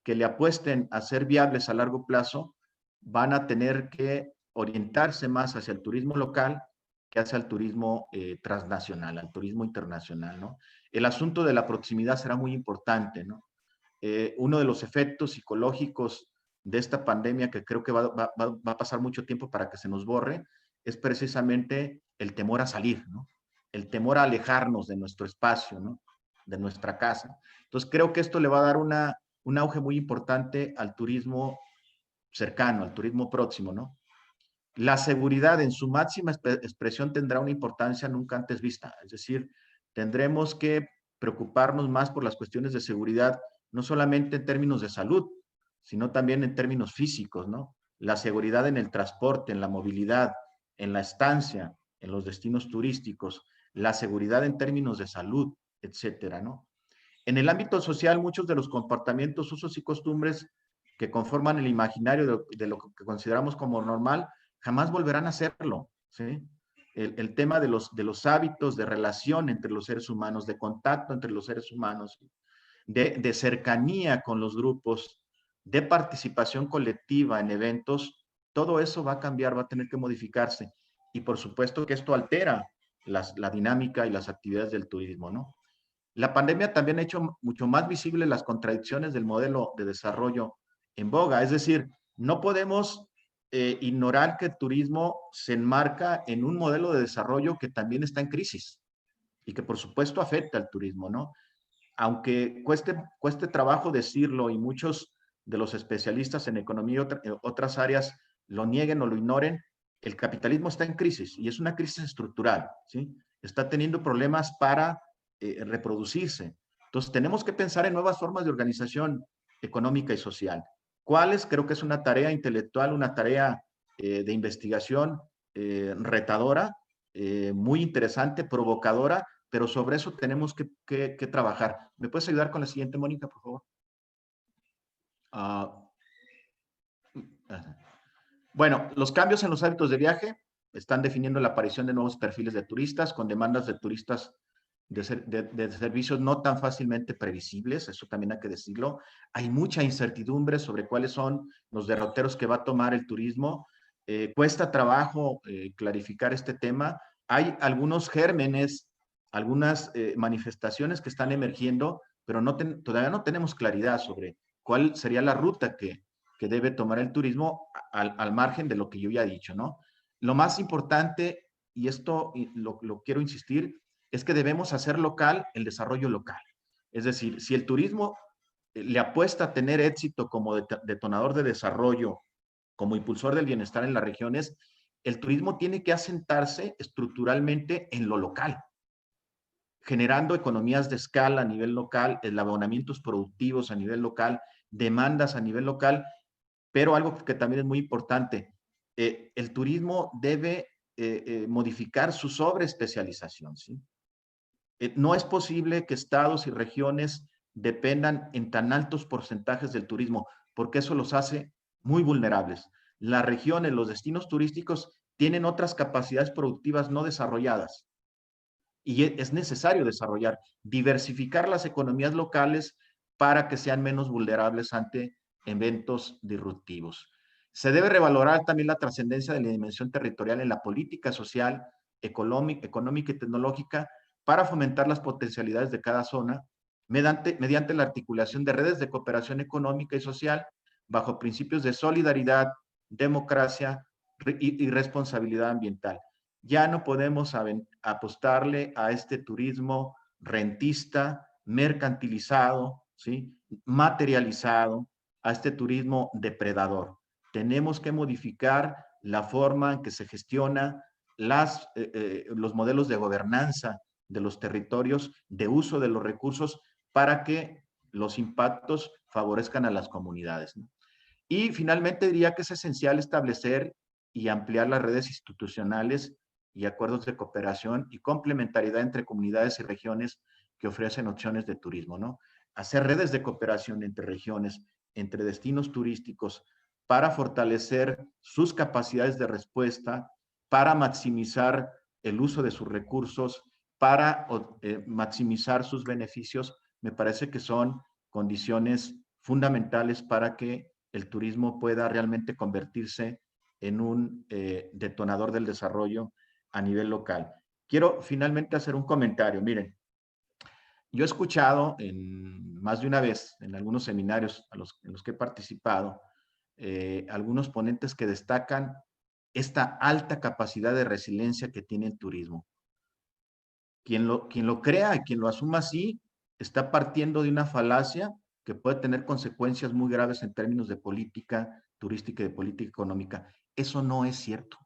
que le apuesten a ser viables a largo plazo van a tener que orientarse más hacia el turismo local que hacia el turismo transnacional, al turismo internacional, ¿no? El asunto de la proximidad será muy importante, ¿no? Uno de los efectos psicológicos de esta pandemia, que creo que va a pasar mucho tiempo para que se nos borre, es precisamente el temor a salir, ¿no? El temor a alejarnos de nuestro espacio, ¿no? De nuestra casa. Entonces creo que esto le va a dar un auge muy importante al turismo cercano, al turismo próximo, ¿no? La seguridad en su máxima expresión tendrá una importancia nunca antes vista. Es decir, tendremos que preocuparnos más por las cuestiones de seguridad, no solamente en términos de salud, sino también en términos físicos, ¿no? La seguridad en el transporte, en la movilidad, en la estancia, en los destinos turísticos, la seguridad en términos de salud, etcétera, ¿no? En el ámbito social, muchos de los comportamientos, usos y costumbres que conforman el imaginario de lo que consideramos como normal, jamás volverán a hacerlo, ¿sí? El tema de los hábitos de relación entre los seres humanos, de contacto entre los seres humanos, de cercanía con los grupos, de participación colectiva en eventos, todo eso va a cambiar, va a tener que modificarse. Y por supuesto que esto altera la dinámica y las actividades del turismo, ¿no? La pandemia también ha hecho mucho más visibles las contradicciones del modelo de desarrollo en boga. Es decir, no podemos ignorar que el turismo se enmarca en un modelo de desarrollo que también está en crisis y que por supuesto afecta al turismo, ¿no? Aunque cueste trabajo decirlo y muchos de los especialistas en economía y otras áreas lo nieguen o lo ignoren, el capitalismo está en crisis y es una crisis estructural, ¿sí? Está teniendo problemas para reproducirse. Entonces, tenemos que pensar en nuevas formas de organización económica y social. ¿Cuáles? Creo que es una tarea intelectual, una tarea de investigación retadora, muy interesante, provocadora, pero sobre eso tenemos que trabajar. ¿Me puedes ayudar con la siguiente, Mónica, por favor? Bueno, los cambios en los hábitos de viaje están definiendo la aparición de nuevos perfiles de turistas con demandas de turistas de servicios no tan fácilmente previsibles, eso también hay que decirlo. Hay mucha incertidumbre sobre cuáles son los derroteros que va a tomar el turismo. Cuesta trabajo clarificar este tema. Hay algunos gérmenes, algunas manifestaciones que están emergiendo, pero todavía no tenemos claridad sobre cuál sería la ruta que debe tomar el turismo al margen de lo que yo ya he dicho, ¿no? Lo más importante, y esto lo quiero insistir, es que debemos hacer local el desarrollo local. Es decir, si el turismo le apuesta a tener éxito como detonador de desarrollo, como impulsor del bienestar en las regiones, el turismo tiene que asentarse estructuralmente en lo local, generando economías de escala a nivel local, eslabonamientos productivos a nivel local, demandas a nivel local, pero algo que también es muy importante, el turismo debe modificar su sobreespecialización, ¿sí? No es posible que estados y regiones dependan en tan altos porcentajes del turismo, porque eso los hace muy vulnerables. Las regiones, los destinos turísticos tienen otras capacidades productivas no desarrolladas y es necesario desarrollar, diversificar las economías locales para que sean menos vulnerables ante eventos disruptivos. Se debe revalorar también la trascendencia de la dimensión territorial en la política social, económica y tecnológica para fomentar las potencialidades de cada zona mediante la articulación de redes de cooperación económica y social bajo principios de solidaridad, democracia y responsabilidad ambiental. Ya no podemos apostarle a este turismo rentista, mercantilizado, ¿sí? Materializado, a este turismo depredador. Tenemos que modificar la forma en que se gestiona los modelos de gobernanza de los territorios, de uso de los recursos para que los impactos favorezcan a las comunidades, ¿no? Y finalmente diría que es esencial establecer y ampliar las redes institucionales y acuerdos de cooperación y complementariedad entre comunidades y regiones que ofrecen opciones de turismo, ¿no? Hacer redes de cooperación entre regiones, entre destinos turísticos, para fortalecer sus capacidades de respuesta, para maximizar el uso de sus recursos, para maximizar sus beneficios, me parece que son condiciones fundamentales para que el turismo pueda realmente convertirse en un detonador del desarrollo a nivel local. Quiero finalmente hacer un comentario. Miren, yo he escuchado más de una vez en algunos seminarios en los que he participado, algunos ponentes que destacan esta alta capacidad de resiliencia que tiene el turismo. Quien lo crea y quien lo asuma así, está partiendo de una falacia que puede tener consecuencias muy graves en términos de política turística y de política económica. Eso no es cierto,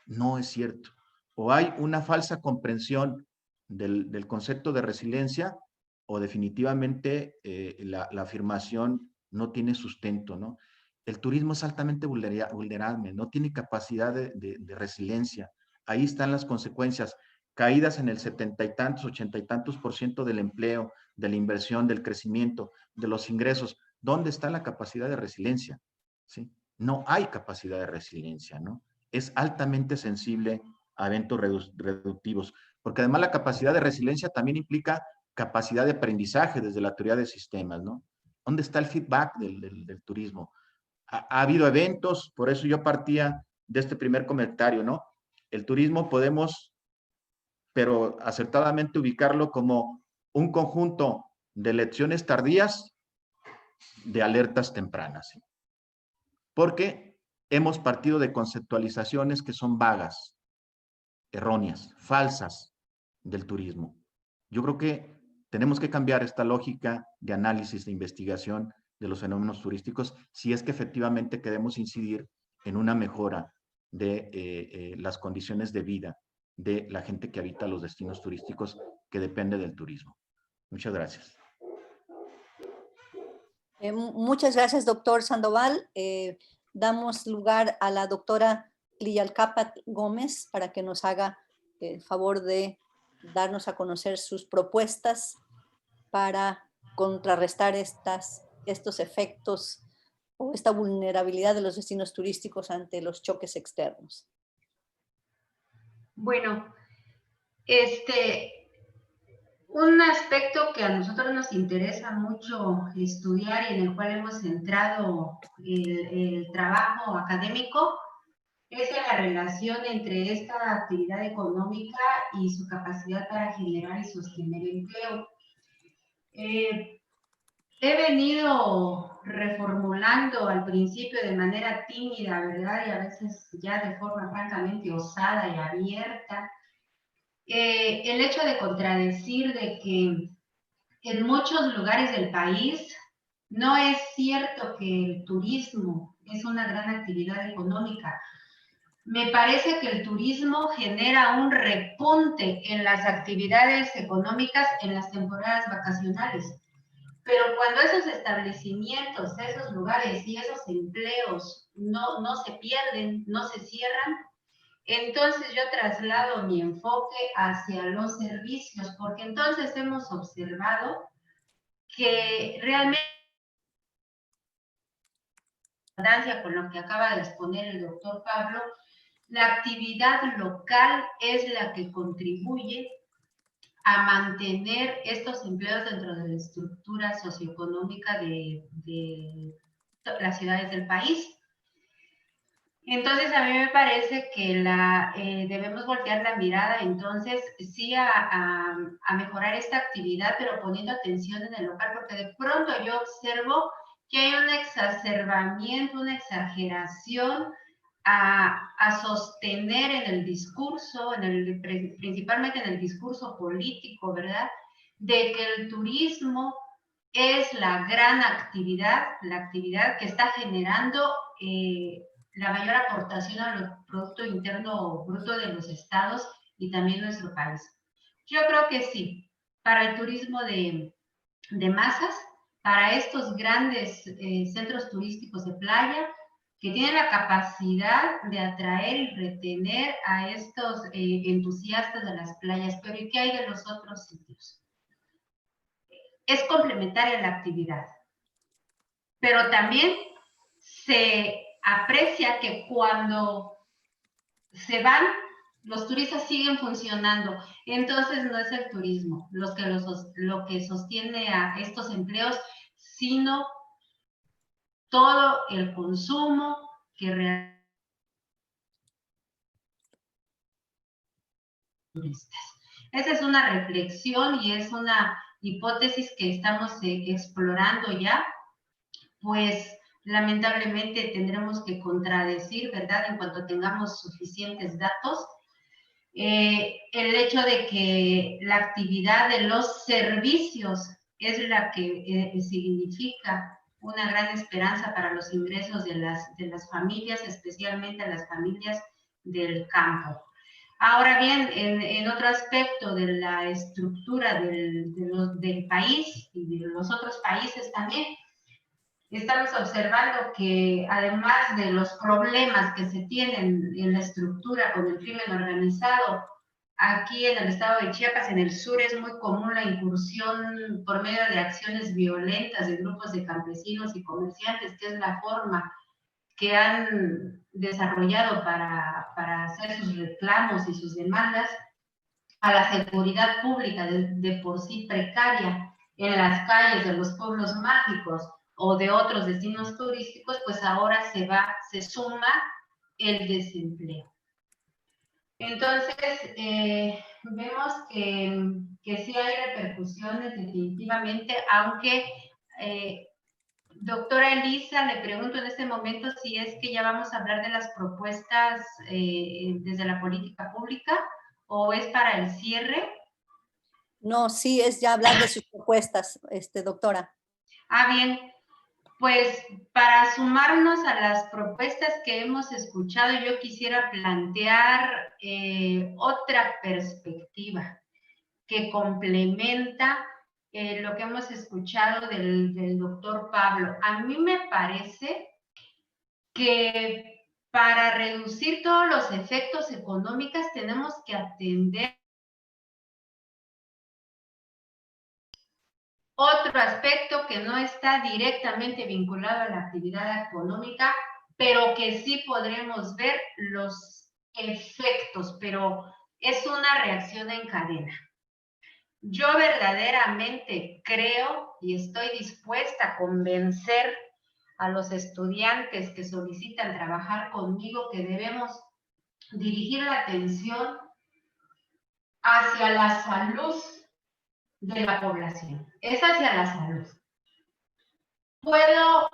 no es cierto. O hay una falsa comprensión del concepto de resiliencia, o definitivamente la afirmación no tiene sustento, ¿no? El turismo es altamente vulnerable, no tiene capacidad de resiliencia. Ahí están las consecuencias. Caídas en el 70 y tantos, 80 y tantos % del empleo, de la inversión, del crecimiento, de los ingresos. ¿Dónde está la capacidad de resiliencia? ¿Sí? No hay capacidad de resiliencia, ¿no? Es altamente sensible a eventos reductivos, porque además la capacidad de resiliencia también implica capacidad de aprendizaje desde la teoría de sistemas, ¿no? ¿Dónde está el feedback del turismo? Ha habido eventos, por eso yo partía de este primer comentario, ¿no? El turismo podemos, pero acertadamente, ubicarlo como un conjunto de lecciones tardías de alertas tempranas, ¿sí? Porque hemos partido de conceptualizaciones que son vagas, erróneas, falsas del turismo. Yo creo que tenemos que cambiar esta lógica de análisis, de investigación de los fenómenos turísticos, si es que efectivamente queremos incidir en una mejora de las condiciones de vida de la gente que habita los destinos turísticos, que depende del turismo. Muchas gracias. Muchas gracias, doctor Sandoval. Damos lugar a la doctora Liyalkapat Gómez para que nos haga el favor de darnos a conocer sus propuestas para contrarrestar estos efectos o esta vulnerabilidad de los destinos turísticos ante los choques externos. Bueno, un aspecto que a nosotros nos interesa mucho estudiar y en el cual hemos centrado el trabajo académico es la relación entre esta actividad económica y su capacidad para generar y sostener empleo. He venido reformulando al principio de manera tímida, ¿verdad? Y a veces ya de forma francamente osada y abierta, el hecho de contradecir de que en muchos lugares del país no es cierto que el turismo es una gran actividad económica. Me parece que el turismo genera un repunte en las actividades económicas en las temporadas vacacionales. Pero cuando esos establecimientos, esos lugares y esos empleos no se pierden, no se cierran, entonces yo traslado mi enfoque hacia los servicios, porque entonces hemos observado que realmente, con lo que acaba de exponer el doctor Pablo, la actividad local es la que contribuye a mantener estos empleos dentro de la estructura socioeconómica de las ciudades del país. Entonces, a mí me parece que debemos voltear la mirada, entonces, sí a mejorar esta actividad, pero poniendo atención en el local, porque de pronto yo observo que hay un exacerbamiento, una exageración a sostener en el discurso, principalmente en el discurso político, ¿verdad?, de que el turismo es la gran actividad, la actividad que está generando la mayor aportación al Producto Interno Bruto de los estados y también nuestro país. Yo creo que sí, para el turismo de masas para estos grandes centros turísticos de playa que tienen la capacidad de atraer y retener a estos entusiastas de las playas. Pero ¿y qué hay de los otros sitios? Es complementaria la actividad, pero también se aprecia que cuando se van, los turistas siguen funcionando. Entonces no es el turismo lo que sostiene a estos empleos, sino todo el consumo que realizan turistas. Esa es una reflexión y es una hipótesis que estamos explorando ya, pues lamentablemente tendremos que contradecir, ¿verdad?, en cuanto tengamos suficientes datos. El hecho de que la actividad de los servicios es la que significa una gran esperanza para los ingresos de las familias, especialmente a las familias del campo. Ahora bien, en otro aspecto de la estructura del país y de los otros países también, estamos observando que además de los problemas que se tienen en la estructura con el crimen organizado, aquí en el estado de Chiapas, en el sur, es muy común la incursión por medio de acciones violentas de grupos de campesinos y comerciantes, que es la forma que han desarrollado para hacer sus reclamos y sus demandas a la seguridad pública de por sí precaria en las calles de los pueblos mágicos o de otros destinos turísticos, pues ahora se suma el desempleo. Entonces, vemos que sí hay repercusiones definitivamente, aunque, doctora Elisa, le pregunto en este momento si es que ya vamos a hablar de las propuestas desde la política pública o es para el cierre. No, sí, es ya hablar de sus propuestas, doctora. Ah, bien. Pues para sumarnos a las propuestas que hemos escuchado, yo quisiera plantear otra perspectiva que complementa lo que hemos escuchado del doctor Pablo. A mí me parece que para reducir todos los efectos económicos tenemos que atender otro aspecto que no está directamente vinculado a la actividad económica, pero que sí podremos ver los efectos, pero es una reacción en cadena. Yo verdaderamente creo y estoy dispuesta a convencer a los estudiantes que solicitan trabajar conmigo que debemos dirigir la atención hacia la salud de la población, es hacia la salud. Puedo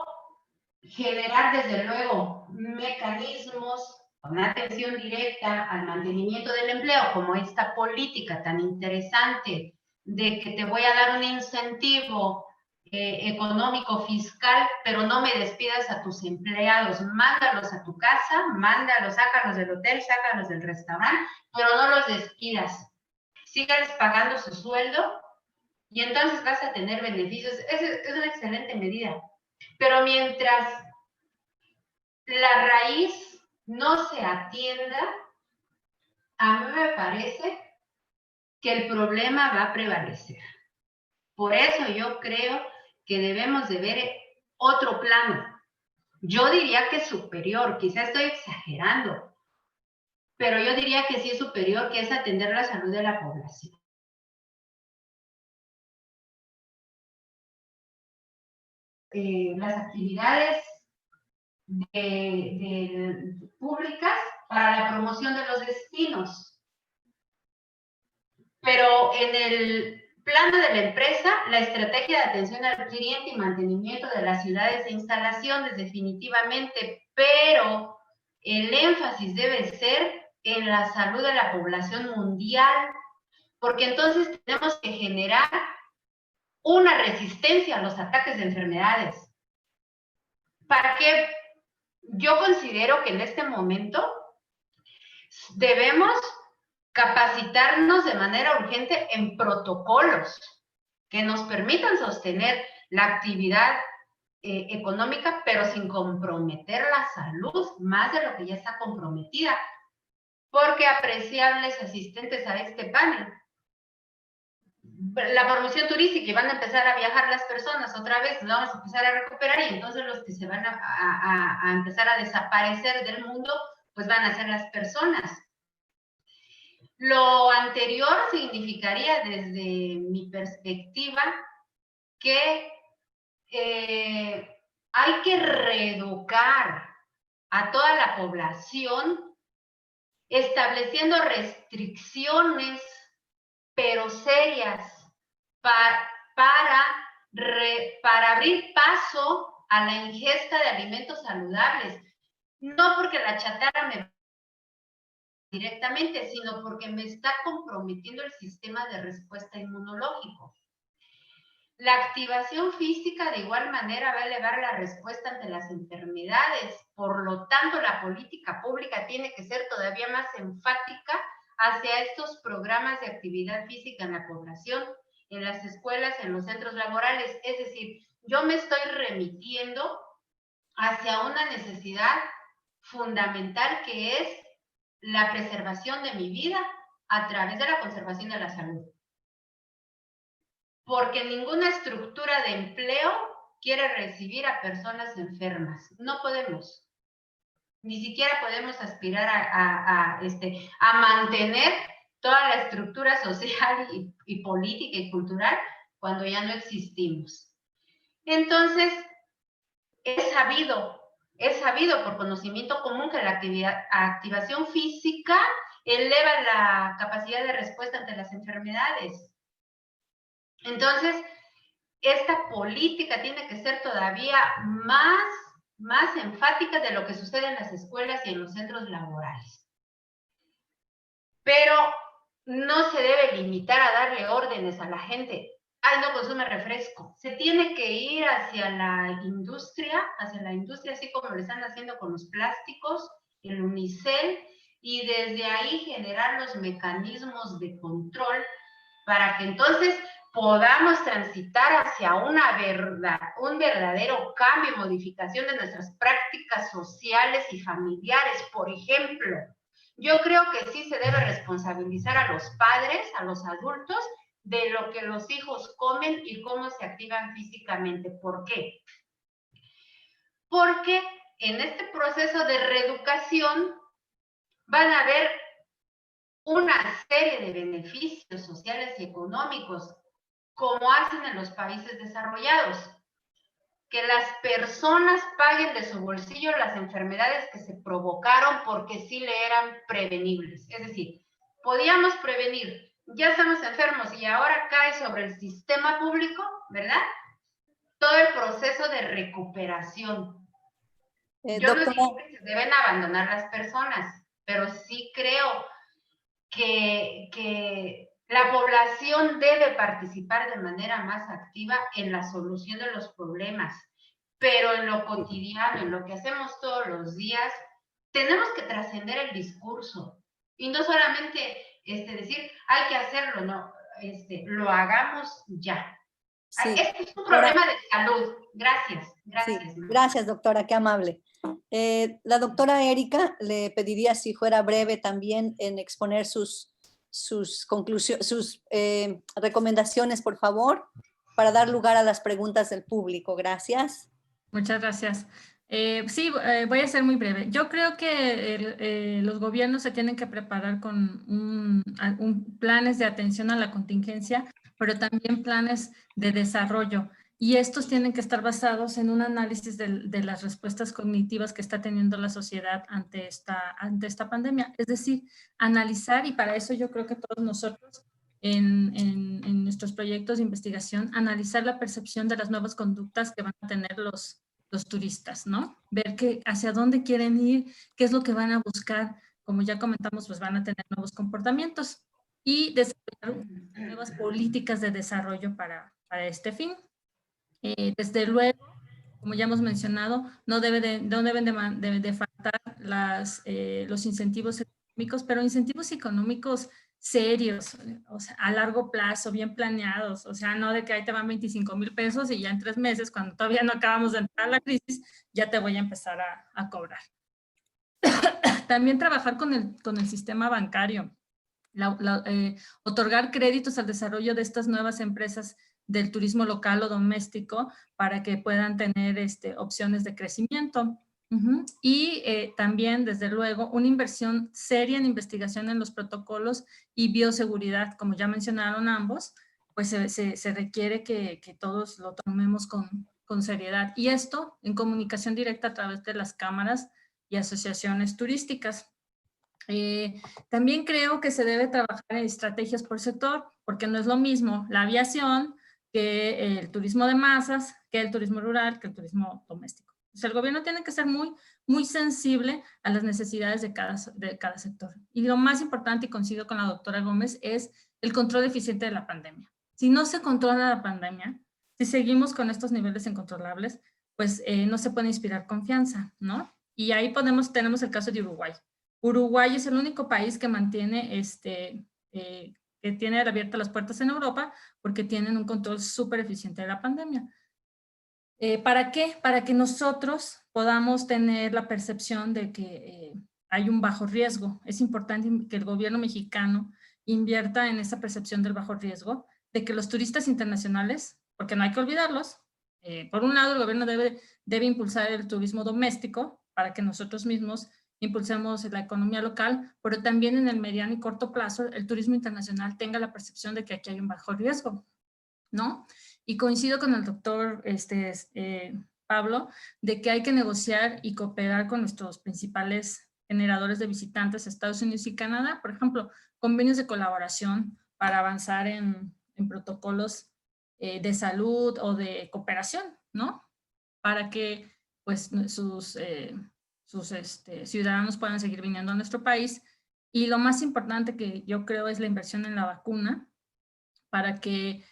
generar desde luego mecanismos con atención directa al mantenimiento del empleo, como esta política tan interesante de que te voy a dar un incentivo económico fiscal, pero no me despidas a tus empleados, mándalos a tu casa, mándalos, sácalos del hotel, sácalos del restaurante, pero no los despidas. Síganles pagando su sueldo y entonces vas a tener beneficios. Es una excelente medida. Pero mientras la raíz no se atienda, a mí me parece que el problema va a prevalecer. Por eso yo creo que debemos de ver otro plano. Yo diría que es superior, quizás estoy exagerando, pero yo diría que sí es superior, que es atender la salud de la población. Las actividades públicas para la promoción de los destinos. Pero en el plano de la empresa, la estrategia de atención al cliente y mantenimiento de las ciudades e instalaciones definitivamente, pero el énfasis debe ser en la salud de la población mundial, porque entonces tenemos que generar una resistencia a los ataques de enfermedades. Para que yo considero que en este momento debemos capacitarnos de manera urgente en protocolos que nos permitan sostener la actividad económica, pero sin comprometer la salud, más de lo que ya está comprometida. Porque apreciables asistentes a este panel, la promoción turística, y van a empezar a viajar las personas otra vez, lo vamos a empezar a recuperar, y entonces los que se van a empezar a desaparecer del mundo, pues van a ser las personas. Lo anterior significaría, desde mi perspectiva, que hay que reeducar a toda la población, estableciendo restricciones, pero serias, para abrir paso a la ingesta de alimentos saludables. No porque la chatarra me directamente, sino porque me está comprometiendo el sistema de respuesta inmunológico. La activación física de igual manera va a elevar la respuesta ante las enfermedades. Por lo tanto, la política pública tiene que ser todavía más enfática hacia estos programas de actividad física en la población, en las escuelas, en los centros laborales. Es decir, yo me estoy remitiendo hacia una necesidad fundamental, que es la preservación de mi vida a través de la conservación de la salud. Porque ninguna estructura de empleo quiere recibir a personas enfermas. No podemos. Ni siquiera podemos aspirar a mantener toda la estructura social y política y cultural cuando ya no existimos. Entonces, es sabido por conocimiento común que la activación física eleva la capacidad de respuesta ante las enfermedades. Entonces, esta política tiene que ser todavía más enfática de lo que sucede en las escuelas y en los centros laborales. Pero no se debe limitar a darle órdenes a la gente. Ay, no consume refresco. Se tiene que ir hacia la industria, así como lo están haciendo con los plásticos, el unicel, y desde ahí generar los mecanismos de control para que entonces podamos transitar hacia un verdadero cambio y modificación de nuestras prácticas sociales y familiares. Por ejemplo, yo creo que sí se debe responsabilizar a los padres, a los adultos, de lo que los hijos comen y cómo se activan físicamente. ¿Por qué? Porque en este proceso de reeducación van a haber una serie de beneficios sociales y económicos, como hacen en los países desarrollados. Que las personas paguen de su bolsillo las enfermedades que se provocaron porque sí le eran prevenibles. Es decir, podíamos prevenir, ya estamos enfermos y ahora cae sobre el sistema público, ¿verdad? Todo el proceso de recuperación. Yo no digo que se deben abandonar las personas, pero sí creo que la población debe participar de manera más activa en la solución de los problemas, pero en lo cotidiano, en lo que hacemos todos los días, tenemos que trascender el discurso y no solamente decir, hay que hacerlo, no, lo hagamos ya. Sí. Este es un problema de salud. Gracias. Sí, gracias, doctora, qué amable. La doctora Erika le pediría si fuera breve también en exponer sus conclusiones, sus recomendaciones, por favor, para dar lugar a las preguntas del público. Gracias. Muchas gracias. Sí, voy a ser muy breve. Yo creo que los gobiernos se tienen que preparar con planes de atención a la contingencia, pero también planes de desarrollo. Y estos tienen que estar basados en un análisis de las respuestas cognitivas que está teniendo la sociedad ante esta pandemia. Es decir, analizar, y para eso yo creo que todos nosotros en nuestros proyectos de investigación, analizar la percepción de las nuevas conductas que van a tener los turistas, ¿no? Ver hacia dónde quieren ir, qué es lo que van a buscar. Como ya comentamos, pues van a tener nuevos comportamientos y desarrollar nuevas políticas de desarrollo para este fin. Desde luego, como ya hemos mencionado, no deben de faltar los incentivos económicos, pero incentivos económicos serios, o sea, a largo plazo, bien planeados, o sea, no de que ahí te van 25,000 pesos y ya en 3 meses, cuando todavía no acabamos de entrar a la crisis, ya te voy a empezar a cobrar. También trabajar con el sistema bancario, otorgar créditos al desarrollo de estas nuevas empresas del turismo local o doméstico para que puedan tener opciones de crecimiento. Y también, desde luego, una inversión seria en investigación en los protocolos y bioseguridad, como ya mencionaron ambos, pues se requiere que todos lo tomemos con seriedad. Y esto en comunicación directa a través de las cámaras y asociaciones turísticas. También creo que se debe trabajar en estrategias por sector, porque no es lo mismo la aviación que el turismo de masas, que el turismo rural, que el turismo doméstico. Entonces, el gobierno tiene que ser muy sensible a las necesidades de cada sector. Y lo más importante, y coincido con la doctora Gómez, es el control eficiente de la pandemia. Si no se controla la pandemia, si seguimos con estos niveles incontrolables, pues no se puede inspirar confianza, ¿no? Y ahí tenemos el caso de Uruguay. Uruguay es el único país que mantiene, que tiene abiertas las puertas en Europa porque tienen un control súper eficiente de la pandemia. ¿Para qué? Para que nosotros podamos tener la percepción de que hay un bajo riesgo. Es importante que el gobierno mexicano invierta en esa percepción del bajo riesgo, de que los turistas internacionales, porque no hay que olvidarlos, por un lado el gobierno debe impulsar el turismo doméstico para que nosotros mismos impulsemos la economía local, pero también en el mediano y corto plazo el turismo internacional tenga la percepción de que aquí hay un bajo riesgo, ¿no? Y coincido con el doctor Pablo, de que hay que negociar y cooperar con nuestros principales generadores de visitantes, Estados Unidos y Canadá, por ejemplo, convenios de colaboración para avanzar en protocolos de salud o de cooperación, ¿no? Para que pues sus ciudadanos puedan seguir viniendo a nuestro país. Y lo más importante que yo creo es la inversión en la vacuna, para que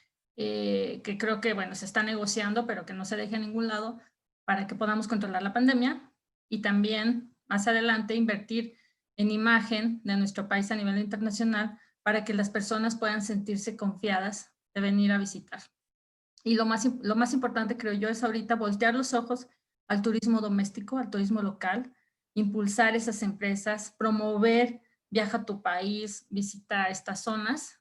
creo que, bueno, se está negociando, pero que no se deje a ningún lado, para que podamos controlar la pandemia y también más adelante invertir en imagen de nuestro país a nivel internacional para que las personas puedan sentirse confiadas de venir a visitar. Y lo más importante, creo yo, es ahorita voltear los ojos al turismo doméstico, al turismo local, impulsar esas empresas, promover viaja a tu país, visita estas zonas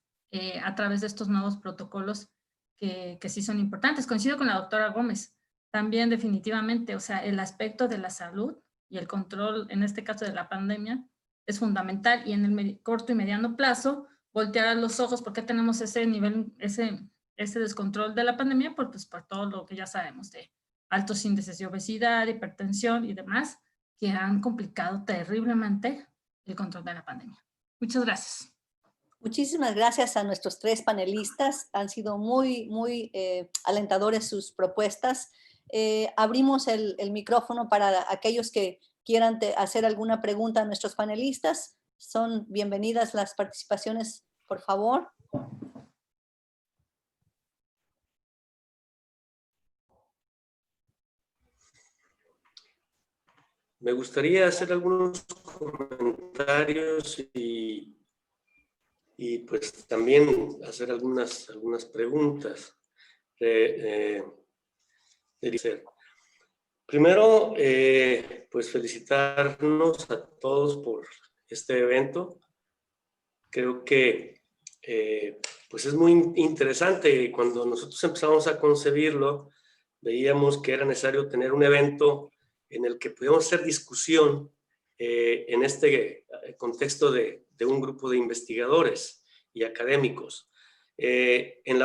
a través de estos nuevos protocolos que sí son importantes. Coincido con la doctora Gómez, también definitivamente, o sea, el aspecto de la salud y el control, en este caso de la pandemia, es fundamental, y en el corto y mediano plazo, voltear los ojos, porque tenemos ese nivel, ese descontrol de la pandemia, pues por todo lo que ya sabemos de altos índices de obesidad, hipertensión y demás, que han complicado terriblemente el control de la pandemia. Muchas gracias. Muchísimas gracias a nuestros 3 panelistas. Han sido muy alentadores sus propuestas. Abrimos el micrófono para aquellos que quieran hacer alguna pregunta a nuestros panelistas. Son bienvenidas las participaciones, por favor. Me gustaría hacer algunos comentarios y pues también hacer algunas preguntas. Primero, pues felicitarnos a todos por este evento. Creo que pues es muy interesante. Cuando nosotros empezamos a concebirlo, veíamos que era necesario tener un evento en el que pudiéramos hacer discusión en este contexto de un grupo de investigadores y académicos. En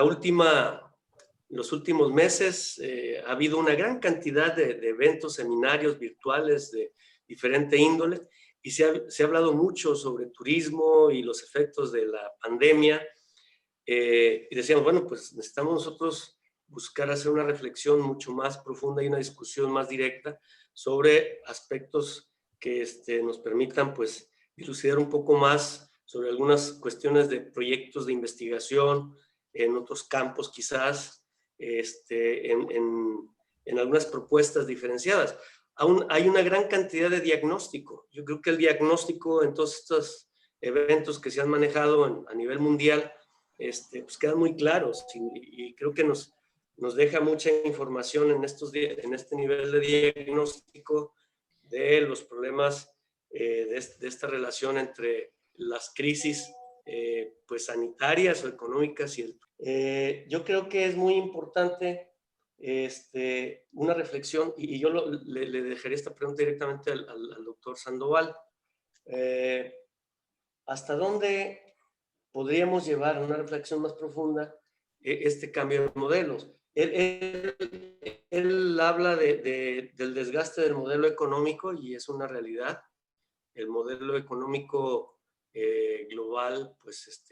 los últimos meses ha habido una gran cantidad de eventos, seminarios virtuales de diferente índole, y se ha hablado mucho sobre turismo y los efectos de la pandemia. Y decíamos, bueno, pues necesitamos nosotros buscar hacer una reflexión mucho más profunda y una discusión más directa sobre aspectos que nos permitan pues dilucidar un poco más sobre algunas cuestiones de proyectos de investigación en otros campos quizás, en algunas propuestas diferenciadas. Aún hay una gran cantidad de diagnóstico. Yo creo que el diagnóstico en todas estas eventos que se han manejado a nivel mundial, pues quedan muy claros y creo que nos deja mucha información en este nivel de diagnóstico de los problemas de esta relación entre las crisis pues sanitarias o económicas yo creo que es muy importante una reflexión y yo le dejaré esta pregunta directamente al doctor Sandoval. ¿Hasta dónde podríamos llevar a una reflexión más profunda este cambio de modelos? Él habla del desgaste del modelo económico y es una realidad. El modelo económico global pues,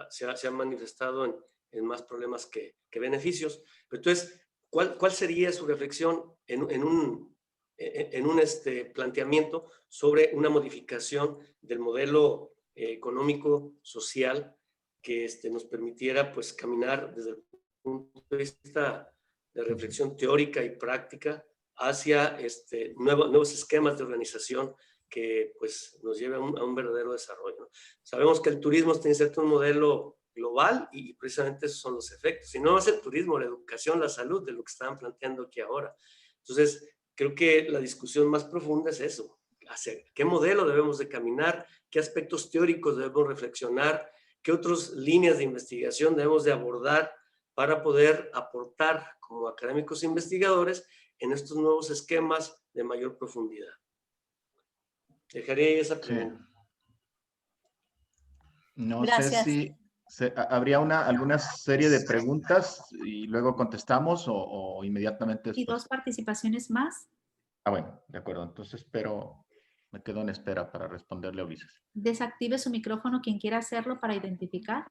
se ha manifestado en más problemas que beneficios. Entonces, ¿cuál sería su reflexión en un planteamiento sobre una modificación del modelo económico social que nos permitiera pues, caminar desde el punto de vista de reflexión teórica y práctica hacia nuevos esquemas de organización que pues, nos lleve a un verdadero desarrollo? Sabemos que el turismo tiene cierto modelo global y precisamente esos son los efectos. Si no es el turismo, la educación, la salud, de lo que estaban planteando aquí ahora. Entonces, creo que la discusión más profunda es eso. ¿Hacia qué modelo debemos de caminar? ¿Qué aspectos teóricos debemos reflexionar? ¿Qué otras líneas de investigación debemos de abordar para poder aportar como académicos investigadores en estos nuevos esquemas de mayor profundidad? Dejaré esa pregunta. Sí. No Gracias. sé si habría alguna serie de preguntas y luego contestamos o inmediatamente ¿Y después. 2 participaciones más? Bueno, de acuerdo. Entonces me quedo en espera para responderle a Ulises. Desactive su micrófono quien quiera hacerlo para identificar.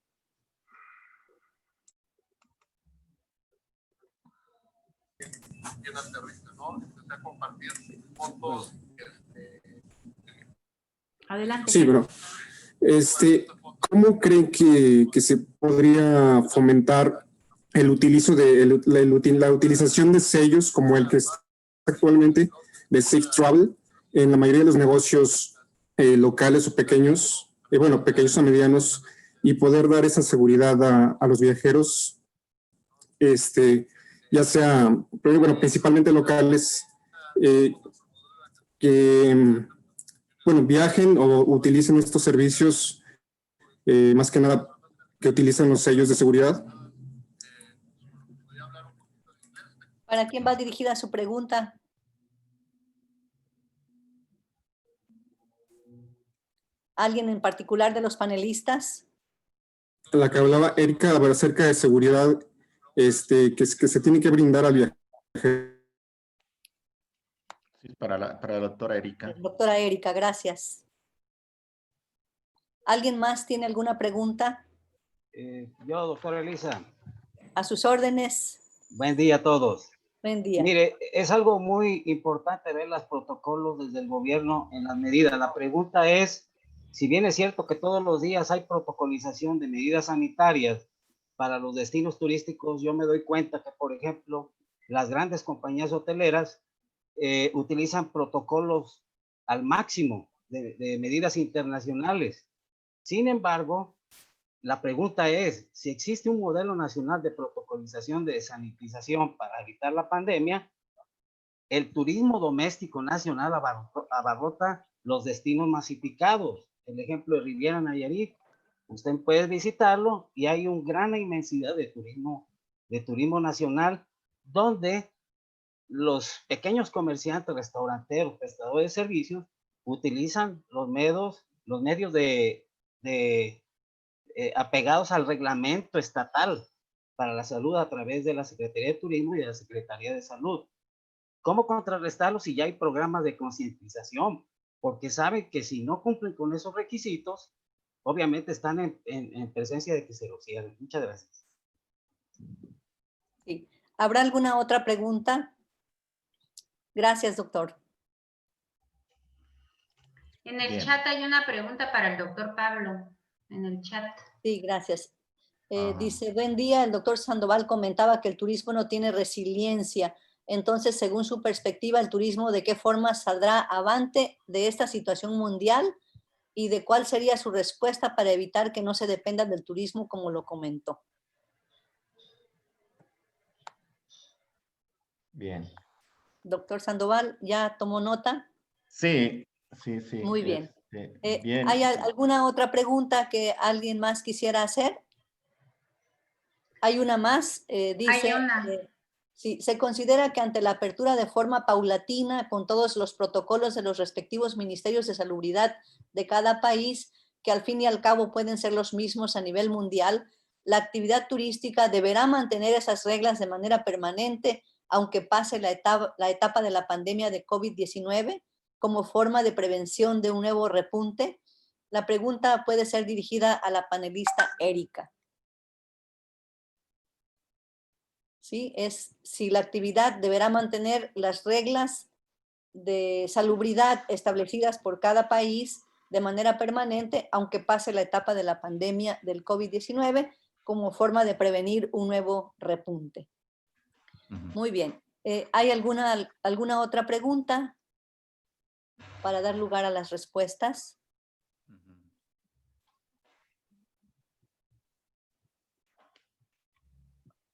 Adelante. Sí, bro. ¿Cómo creen que se podría fomentar la utilización de sellos como el que está actualmente de Safe Travel en la mayoría de los negocios locales o pequeños, pequeños a medianos, y poder dar esa seguridad a los viajeros, ya sea, principalmente locales, que viajen o utilicen estos servicios, más que nada que utilicen los sellos de seguridad? ¿Para quién va dirigida su pregunta? ¿Alguien en particular de los panelistas? La que hablaba Erika acerca de seguridad, que se tiene que brindar al viajero. Sí, para la doctora Erika. Doctora Erika, gracias. ¿Alguien más tiene alguna pregunta? Yo, doctora Elisa. A sus órdenes. Buen día a todos. Buen día. Mire, es algo muy importante ver los protocolos desde el gobierno en las medidas. La pregunta es, si bien es cierto que todos los días hay protocolización de medidas sanitarias para los destinos turísticos, yo me doy cuenta que, por ejemplo, las grandes compañías hoteleras utilizan protocolos al máximo de medidas internacionales. Sin embargo, la pregunta es, si existe un modelo nacional de protocolización de sanitización para evitar la pandemia, el turismo doméstico nacional abarrota los destinos masificados. El ejemplo de Riviera Nayarit, usted puede visitarlo y hay una gran inmensidad de turismo nacional, donde los pequeños comerciantes, restauranteros, prestadores de servicios, utilizan los medios apegados al reglamento estatal para la salud a través de la Secretaría de Turismo y de la Secretaría de Salud. ¿Cómo contrarrestarlo si ya hay programas de concientización? Porque saben que si no cumplen con esos requisitos, obviamente están en presencia de que se los cierren. Muchas gracias. Sí. ¿Habrá alguna otra pregunta? Gracias, doctor. En el chat hay una pregunta para el doctor Pablo. En el chat. Sí, gracias. Dice, buen día, el doctor Sandoval comentaba que el turismo no tiene resiliencia. Entonces, según su perspectiva, ¿el turismo de qué forma saldrá avante de esta situación mundial y de cuál sería su respuesta para evitar que no se dependa del turismo como lo comentó. Bien. Doctor Sandoval, ¿ya tomó nota? Sí, sí, sí. Muy bien. Bien. ¿Hay alguna otra pregunta que alguien más quisiera hacer? Hay una más, dice, Hay una. sí, se considera que ante la apertura de forma paulatina con todos los protocolos de los respectivos ministerios de salubridad de cada país, que al fin y al cabo pueden ser los mismos a nivel mundial, la actividad turística deberá mantener esas reglas de manera permanente, aunque pase la etapa de la pandemia de COVID-19, como forma de prevención de un nuevo repunte. La pregunta puede ser dirigida a la panelista Erika. ¿Sí? Es si la actividad deberá mantener las reglas de salubridad establecidas por cada país de manera permanente, aunque pase la etapa de la pandemia del COVID-19, como forma de prevenir un nuevo repunte. Muy bien. ¿Hay alguna otra pregunta para dar lugar a las respuestas?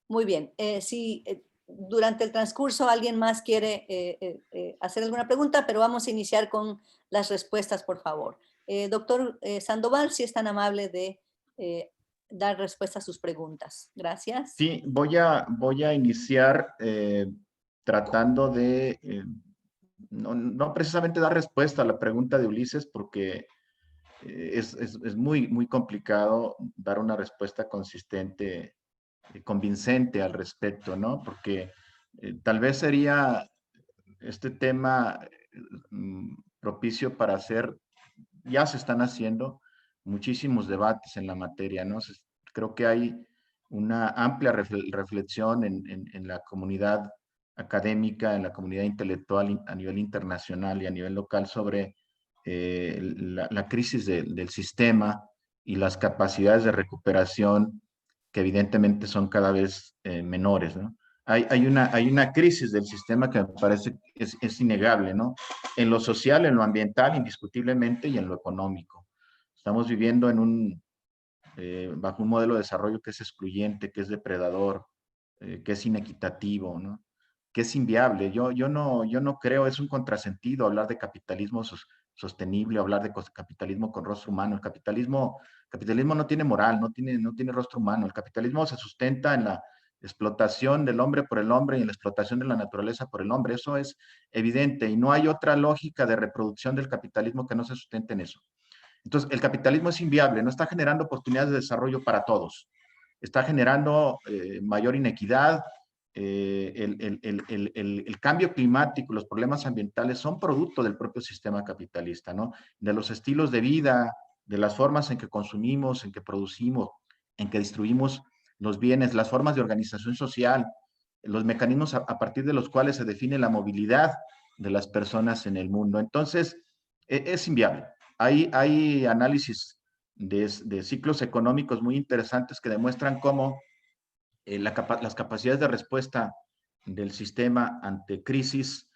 Muy bien. Si durante el transcurso alguien más quiere hacer alguna pregunta, pero vamos a iniciar con las respuestas, por favor. Doctor Sandoval, si es tan amable de dar respuesta a sus preguntas. Gracias. Sí, voy a iniciar tratando de no precisamente dar respuesta a la pregunta de Ulises, porque es muy complicado dar una respuesta consistente, convincente al respecto, ¿no? Porque tal vez sería este tema propicio para hacer, ya se están haciendo muchísimos debates en la materia, ¿no? Creo que hay una amplia reflexión en la comunidad académica, en la comunidad intelectual a nivel internacional y a nivel local sobre la crisis del sistema y las capacidades de recuperación que evidentemente son cada vez menores, ¿no? Hay una crisis del sistema que me parece es innegable, ¿no? En lo social, en lo ambiental, indiscutiblemente, y en lo económico. Estamos viviendo bajo un modelo de desarrollo que es excluyente, que es depredador, que es inequitativo, ¿no? Que es inviable. Yo no creo, es un contrasentido hablar de capitalismo sostenible, hablar de capitalismo con rostro humano. El capitalismo no tiene moral, no tiene rostro humano. El capitalismo se sustenta en la explotación del hombre por el hombre y en la explotación de la naturaleza por el hombre. Eso es evidente y no hay otra lógica de reproducción del capitalismo que no se sustente en eso. Entonces, el capitalismo es inviable, no está generando oportunidades de desarrollo para todos. Está generando mayor inequidad. El cambio climático, los problemas ambientales son producto del propio sistema capitalista, ¿no? De los estilos de vida, de las formas en que consumimos, en que producimos, en que distribuimos los bienes, las formas de organización social, los mecanismos a partir de los cuales se define la movilidad de las personas en el mundo. Entonces, es inviable. Hay análisis de ciclos económicos muy interesantes que demuestran cómo las capacidades de respuesta del sistema ante crisis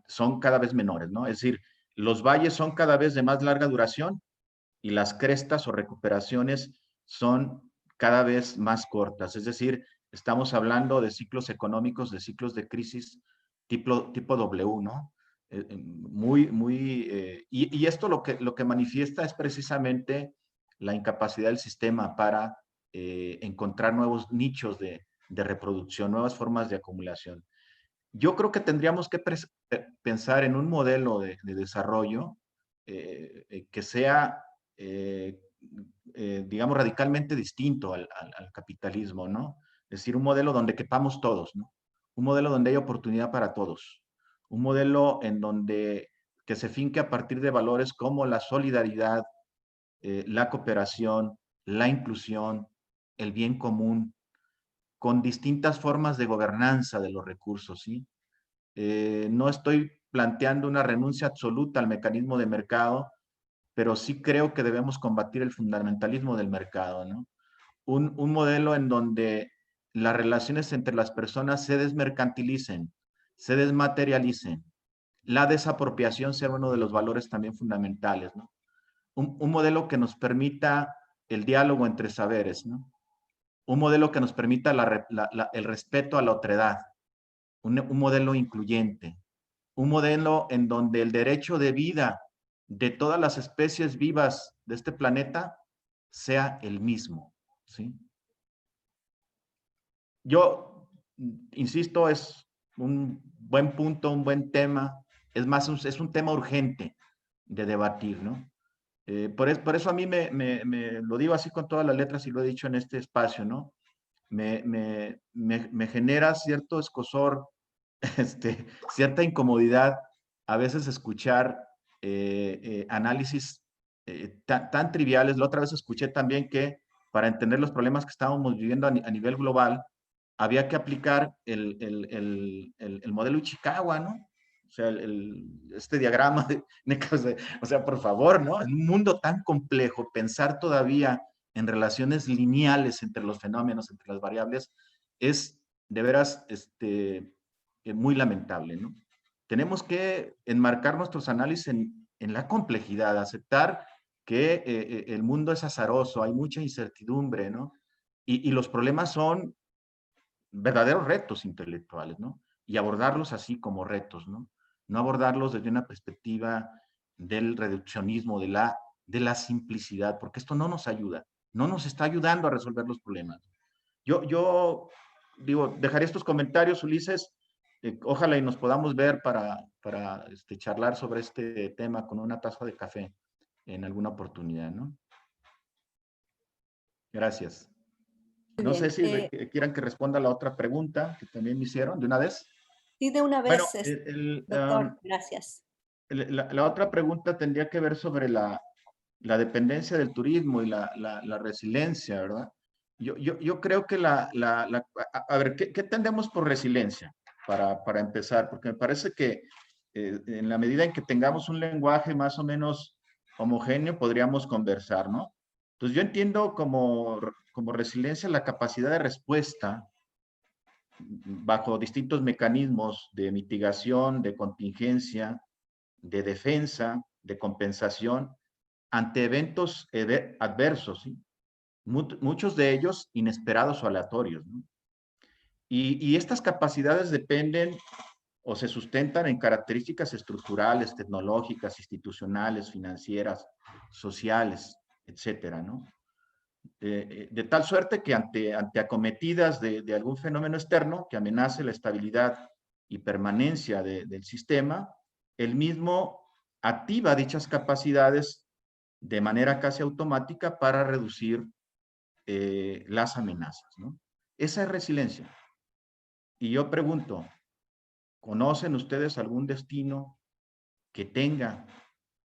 son cada vez menores, ¿no? Es decir, los valles son cada vez de más larga duración y las crestas o recuperaciones son cada vez más cortas. Es decir, estamos hablando de ciclos económicos, de ciclos de crisis tipo W, ¿no? Y esto lo que manifiesta es precisamente la incapacidad del sistema para encontrar nuevos nichos de reproducción, nuevas formas de acumulación. Yo creo que tendríamos que pensar en un modelo de desarrollo que sea, digamos, radicalmente distinto al capitalismo, ¿no? Es decir, un modelo donde quepamos todos, ¿no? Un modelo donde hay oportunidad para todos. Un modelo en donde que se finque a partir de valores como la solidaridad, la cooperación, la inclusión, el bien común, con distintas formas de gobernanza de los recursos, ¿sí? No estoy planteando una renuncia absoluta al mecanismo de mercado, pero sí creo que debemos combatir el fundamentalismo del mercado, ¿no? Un modelo en donde las relaciones entre las personas se desmercantilicen, se desmaterialicen, la desapropiación sea uno de los valores también fundamentales, ¿no? un modelo que nos permita el diálogo entre saberes, ¿no? Un modelo que nos permita el respeto a la otredad, un modelo incluyente, un modelo en donde el derecho de vida de todas las especies vivas de este planeta sea el mismo, ¿sí? Yo, insisto, es un buen punto, un buen tema, es más, es un tema urgente de debatir, ¿no? Por eso a mí me lo digo así con todas las letras y lo he dicho en este espacio, ¿no? Me genera cierto escozor, cierta incomodidad a veces escuchar análisis tan triviales. La otra vez escuché también que para entender los problemas que estábamos viviendo a nivel global, había que aplicar el modelo Ichikawa, ¿no? O sea, este diagrama o sea, por favor, ¿no? En un mundo tan complejo, pensar todavía en relaciones lineales entre los fenómenos, entre las variables, es de veras muy lamentable, ¿no? Tenemos que enmarcar nuestros análisis en la complejidad, aceptar que el mundo es azaroso, hay mucha incertidumbre, ¿no? Y los problemas son verdaderos retos intelectuales, ¿no? Y abordarlos así como retos, ¿no? No abordarlos desde una perspectiva del reduccionismo, de la simplicidad, porque esto no nos ayuda, no nos está ayudando a resolver los problemas. Yo digo, dejaré estos comentarios, Ulises, ojalá y nos podamos ver para charlar sobre este tema con una taza de café en alguna oportunidad, ¿no? Gracias. No sé si quieran que responda a la otra pregunta que también me hicieron de una vez. Sí, de una Bueno, vez, doctor, gracias. la otra pregunta tendría que ver sobre la dependencia del turismo y la resiliencia, ¿verdad? Yo creo que a ver, ¿qué entendemos por resiliencia? Para empezar, porque me parece que en la medida en que tengamos un lenguaje más o menos homogéneo, podríamos conversar, ¿no? Entonces yo entiendo como resiliencia la capacidad de respuesta bajo distintos mecanismos de mitigación, de contingencia, de defensa, de compensación ante eventos adversos, ¿sí? Muchos de ellos inesperados o aleatorios, ¿no? Y estas capacidades dependen o se sustentan en características estructurales, tecnológicas, institucionales, financieras, sociales, etcétera, ¿no? De tal suerte que ante acometidas de algún fenómeno externo que amenace la estabilidad y permanencia del sistema, el mismo activa dichas capacidades de manera casi automática para reducir las amenazas, ¿no? Esa es resiliencia. Y yo pregunto, ¿conocen ustedes algún destino que tenga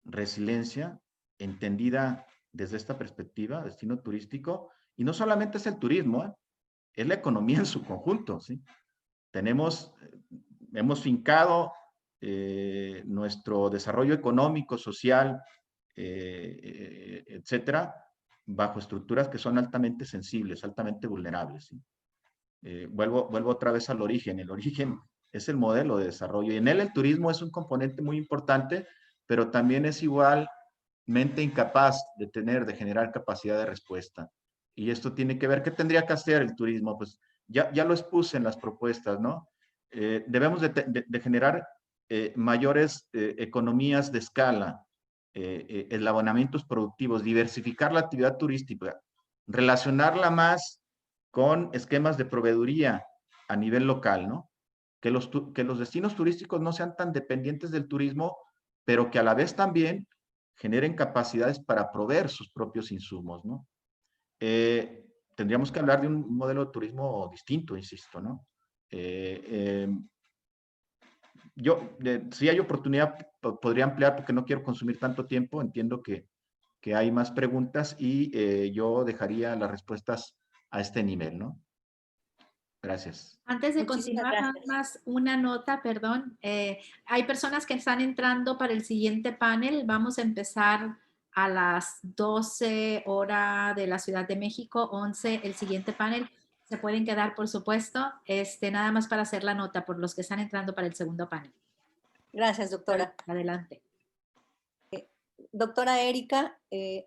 resiliencia entendida desde esta perspectiva, destino turístico? Y no solamente es el turismo, es la economía en su conjunto, ¿sí? Hemos fincado nuestro desarrollo económico, social, etcétera, bajo estructuras que son altamente sensibles, altamente vulnerables, ¿sí? Vuelvo otra vez al origen. El origen es el modelo de desarrollo y en él el turismo es un componente muy importante, pero también es igualmente incapaz de generar capacidad de respuesta. Y esto tiene que ver, ¿qué tendría que hacer el turismo? Pues ya lo expuse en las propuestas, ¿no? Debemos de generar mayores economías de escala, eslabonamientos productivos, diversificar la actividad turística, relacionarla más con esquemas de proveeduría a nivel local, ¿no? Que los destinos turísticos no sean tan dependientes del turismo, pero que a la vez también generen capacidades para proveer sus propios insumos, ¿no? Tendríamos que hablar de un modelo de turismo distinto, insisto, ¿no? Si hay oportunidad, podría ampliar porque no quiero consumir tanto tiempo. Entiendo que hay más preguntas y yo dejaría las respuestas a este nivel, ¿no? Gracias. Antes de Muchísimas continuar, nada gracias. más una nota, perdón. Hay personas que están entrando para el siguiente panel. Vamos a empezar a las 12 hora de la Ciudad de México, 11 el siguiente panel. Se pueden quedar, por supuesto, nada más para hacer la nota por los que están entrando para el segundo panel. Gracias, doctora. Adelante. Doctora Erika,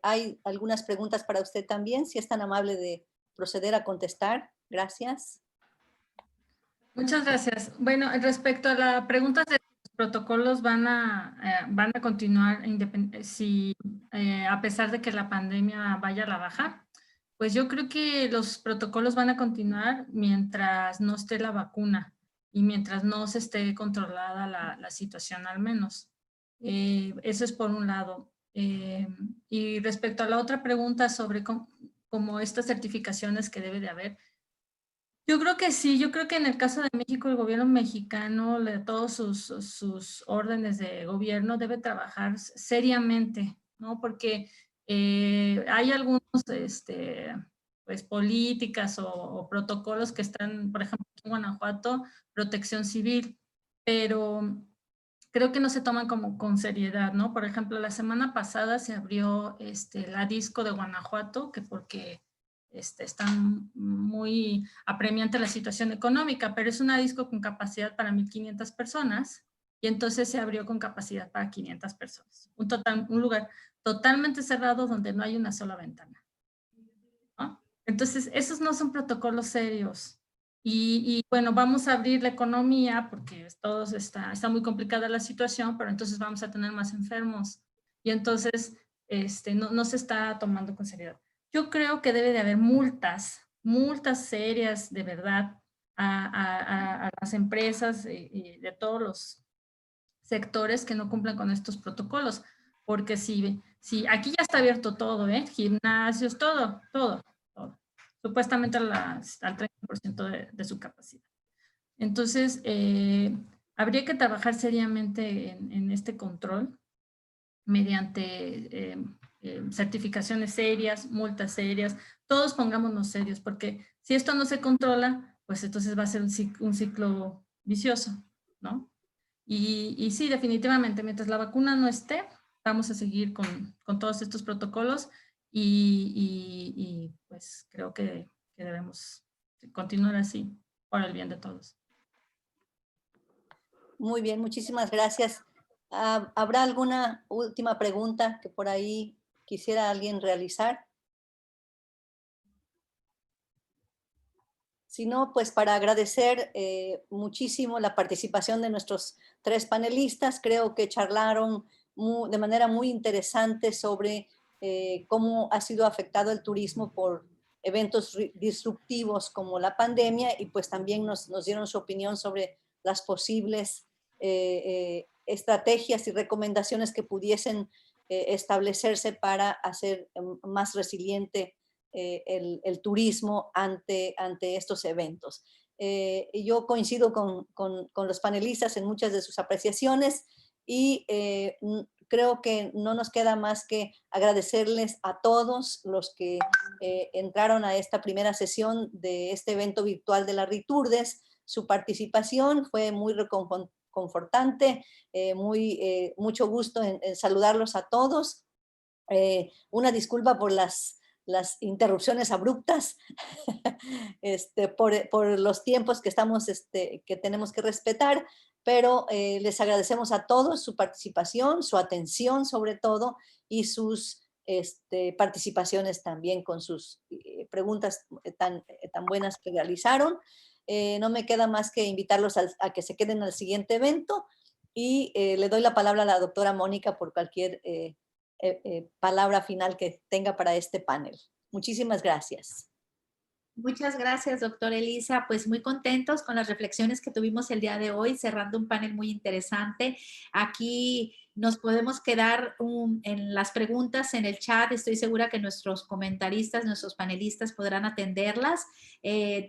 hay algunas preguntas para usted también, si es tan amable de proceder a contestar. Gracias. Muchas gracias. Bueno, respecto a la pregunta de los protocolos van a continuar si a pesar de que la pandemia vaya a la baja, pues yo creo que los protocolos van a continuar mientras no esté la vacuna y mientras no se esté controlada la situación al menos. Eso es por un lado. Y respecto a la otra pregunta sobre cómo estas certificaciones que debe de haber, yo creo que sí, yo creo que en el caso de México, el gobierno mexicano, todos sus órdenes de gobierno debe trabajar seriamente, ¿no? Porque hay algunos, pues, políticas o protocolos que están, por ejemplo, en Guanajuato, protección civil, pero creo que no se toman como con seriedad, ¿no? Por ejemplo, la semana pasada se abrió la disco de Guanajuato, que porque están muy apremiante la situación económica, pero es una disco con capacidad para 1,500 personas y entonces se abrió con capacidad para 500 personas. Un lugar totalmente cerrado donde no hay una sola ventana, ¿no? Entonces, esos no son protocolos serios. Y bueno, vamos a abrir la economía porque está muy complicada la situación, pero entonces vamos a tener más enfermos. Y entonces no se está tomando con seriedad. Yo creo que debe de haber multas serias de verdad a las empresas de todos los sectores que no cumplan con estos protocolos. Porque si aquí ya está abierto todo, gimnasios, todo. Supuestamente al 30% de su capacidad. Entonces, habría que trabajar seriamente en este control mediante certificaciones serias, multas serias. Todos pongámonos serios, porque si esto no se controla, pues entonces va a ser un ciclo vicioso, ¿no? Y sí, definitivamente, mientras la vacuna no esté, vamos a seguir con todos estos protocolos y pues creo que debemos continuar así por el bien de todos. Muy bien, muchísimas gracias. ¿Habrá alguna última pregunta que por ahí quisiera alguien realizar? Si no, pues para agradecer muchísimo la participación de nuestros 3 panelistas, creo que charlaron de manera muy interesante sobre cómo ha sido afectado el turismo por eventos disruptivos como la pandemia y pues también nos dieron su opinión sobre las posibles estrategias y recomendaciones que pudiesen establecerse para hacer más resiliente el turismo ante estos eventos. Yo coincido con los panelistas en muchas de sus apreciaciones y creo que no nos queda más que agradecerles a todos los que entraron a esta primera sesión de este evento virtual de la Riturdes. Su participación fue muy reconfortante, mucho gusto en saludarlos a todos. Una disculpa por las interrupciones abruptas, por los tiempos que que tenemos que respetar, pero les agradecemos a todos su participación, su atención sobre todo, y sus participaciones también con sus preguntas tan buenas que realizaron. No me queda más que invitarlos a que se queden al siguiente evento y le doy la palabra a la doctora Mónica por cualquier palabra final que tenga para este panel. Muchísimas gracias. Muchas gracias, doctora Elisa. Pues muy contentos con las reflexiones que tuvimos el día de hoy, cerrando un panel muy interesante. Aquí nos podemos quedar en las preguntas en el chat. Estoy segura que nuestros comentaristas, nuestros panelistas podrán atenderlas.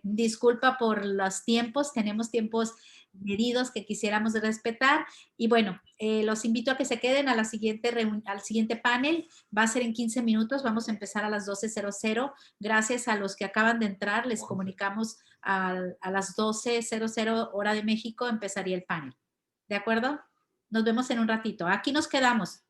Disculpa por los tiempos, tenemos tiempos medidos que quisiéramos respetar. Y bueno, los invito a que se queden a al siguiente panel. Va a ser en 15 minutos, vamos a empezar a las 12:00. Gracias a los que acaban de entrar, les comunicamos a las 12:00 hora de México, empezaría el panel. ¿De acuerdo? Nos vemos en un ratito. Aquí nos quedamos.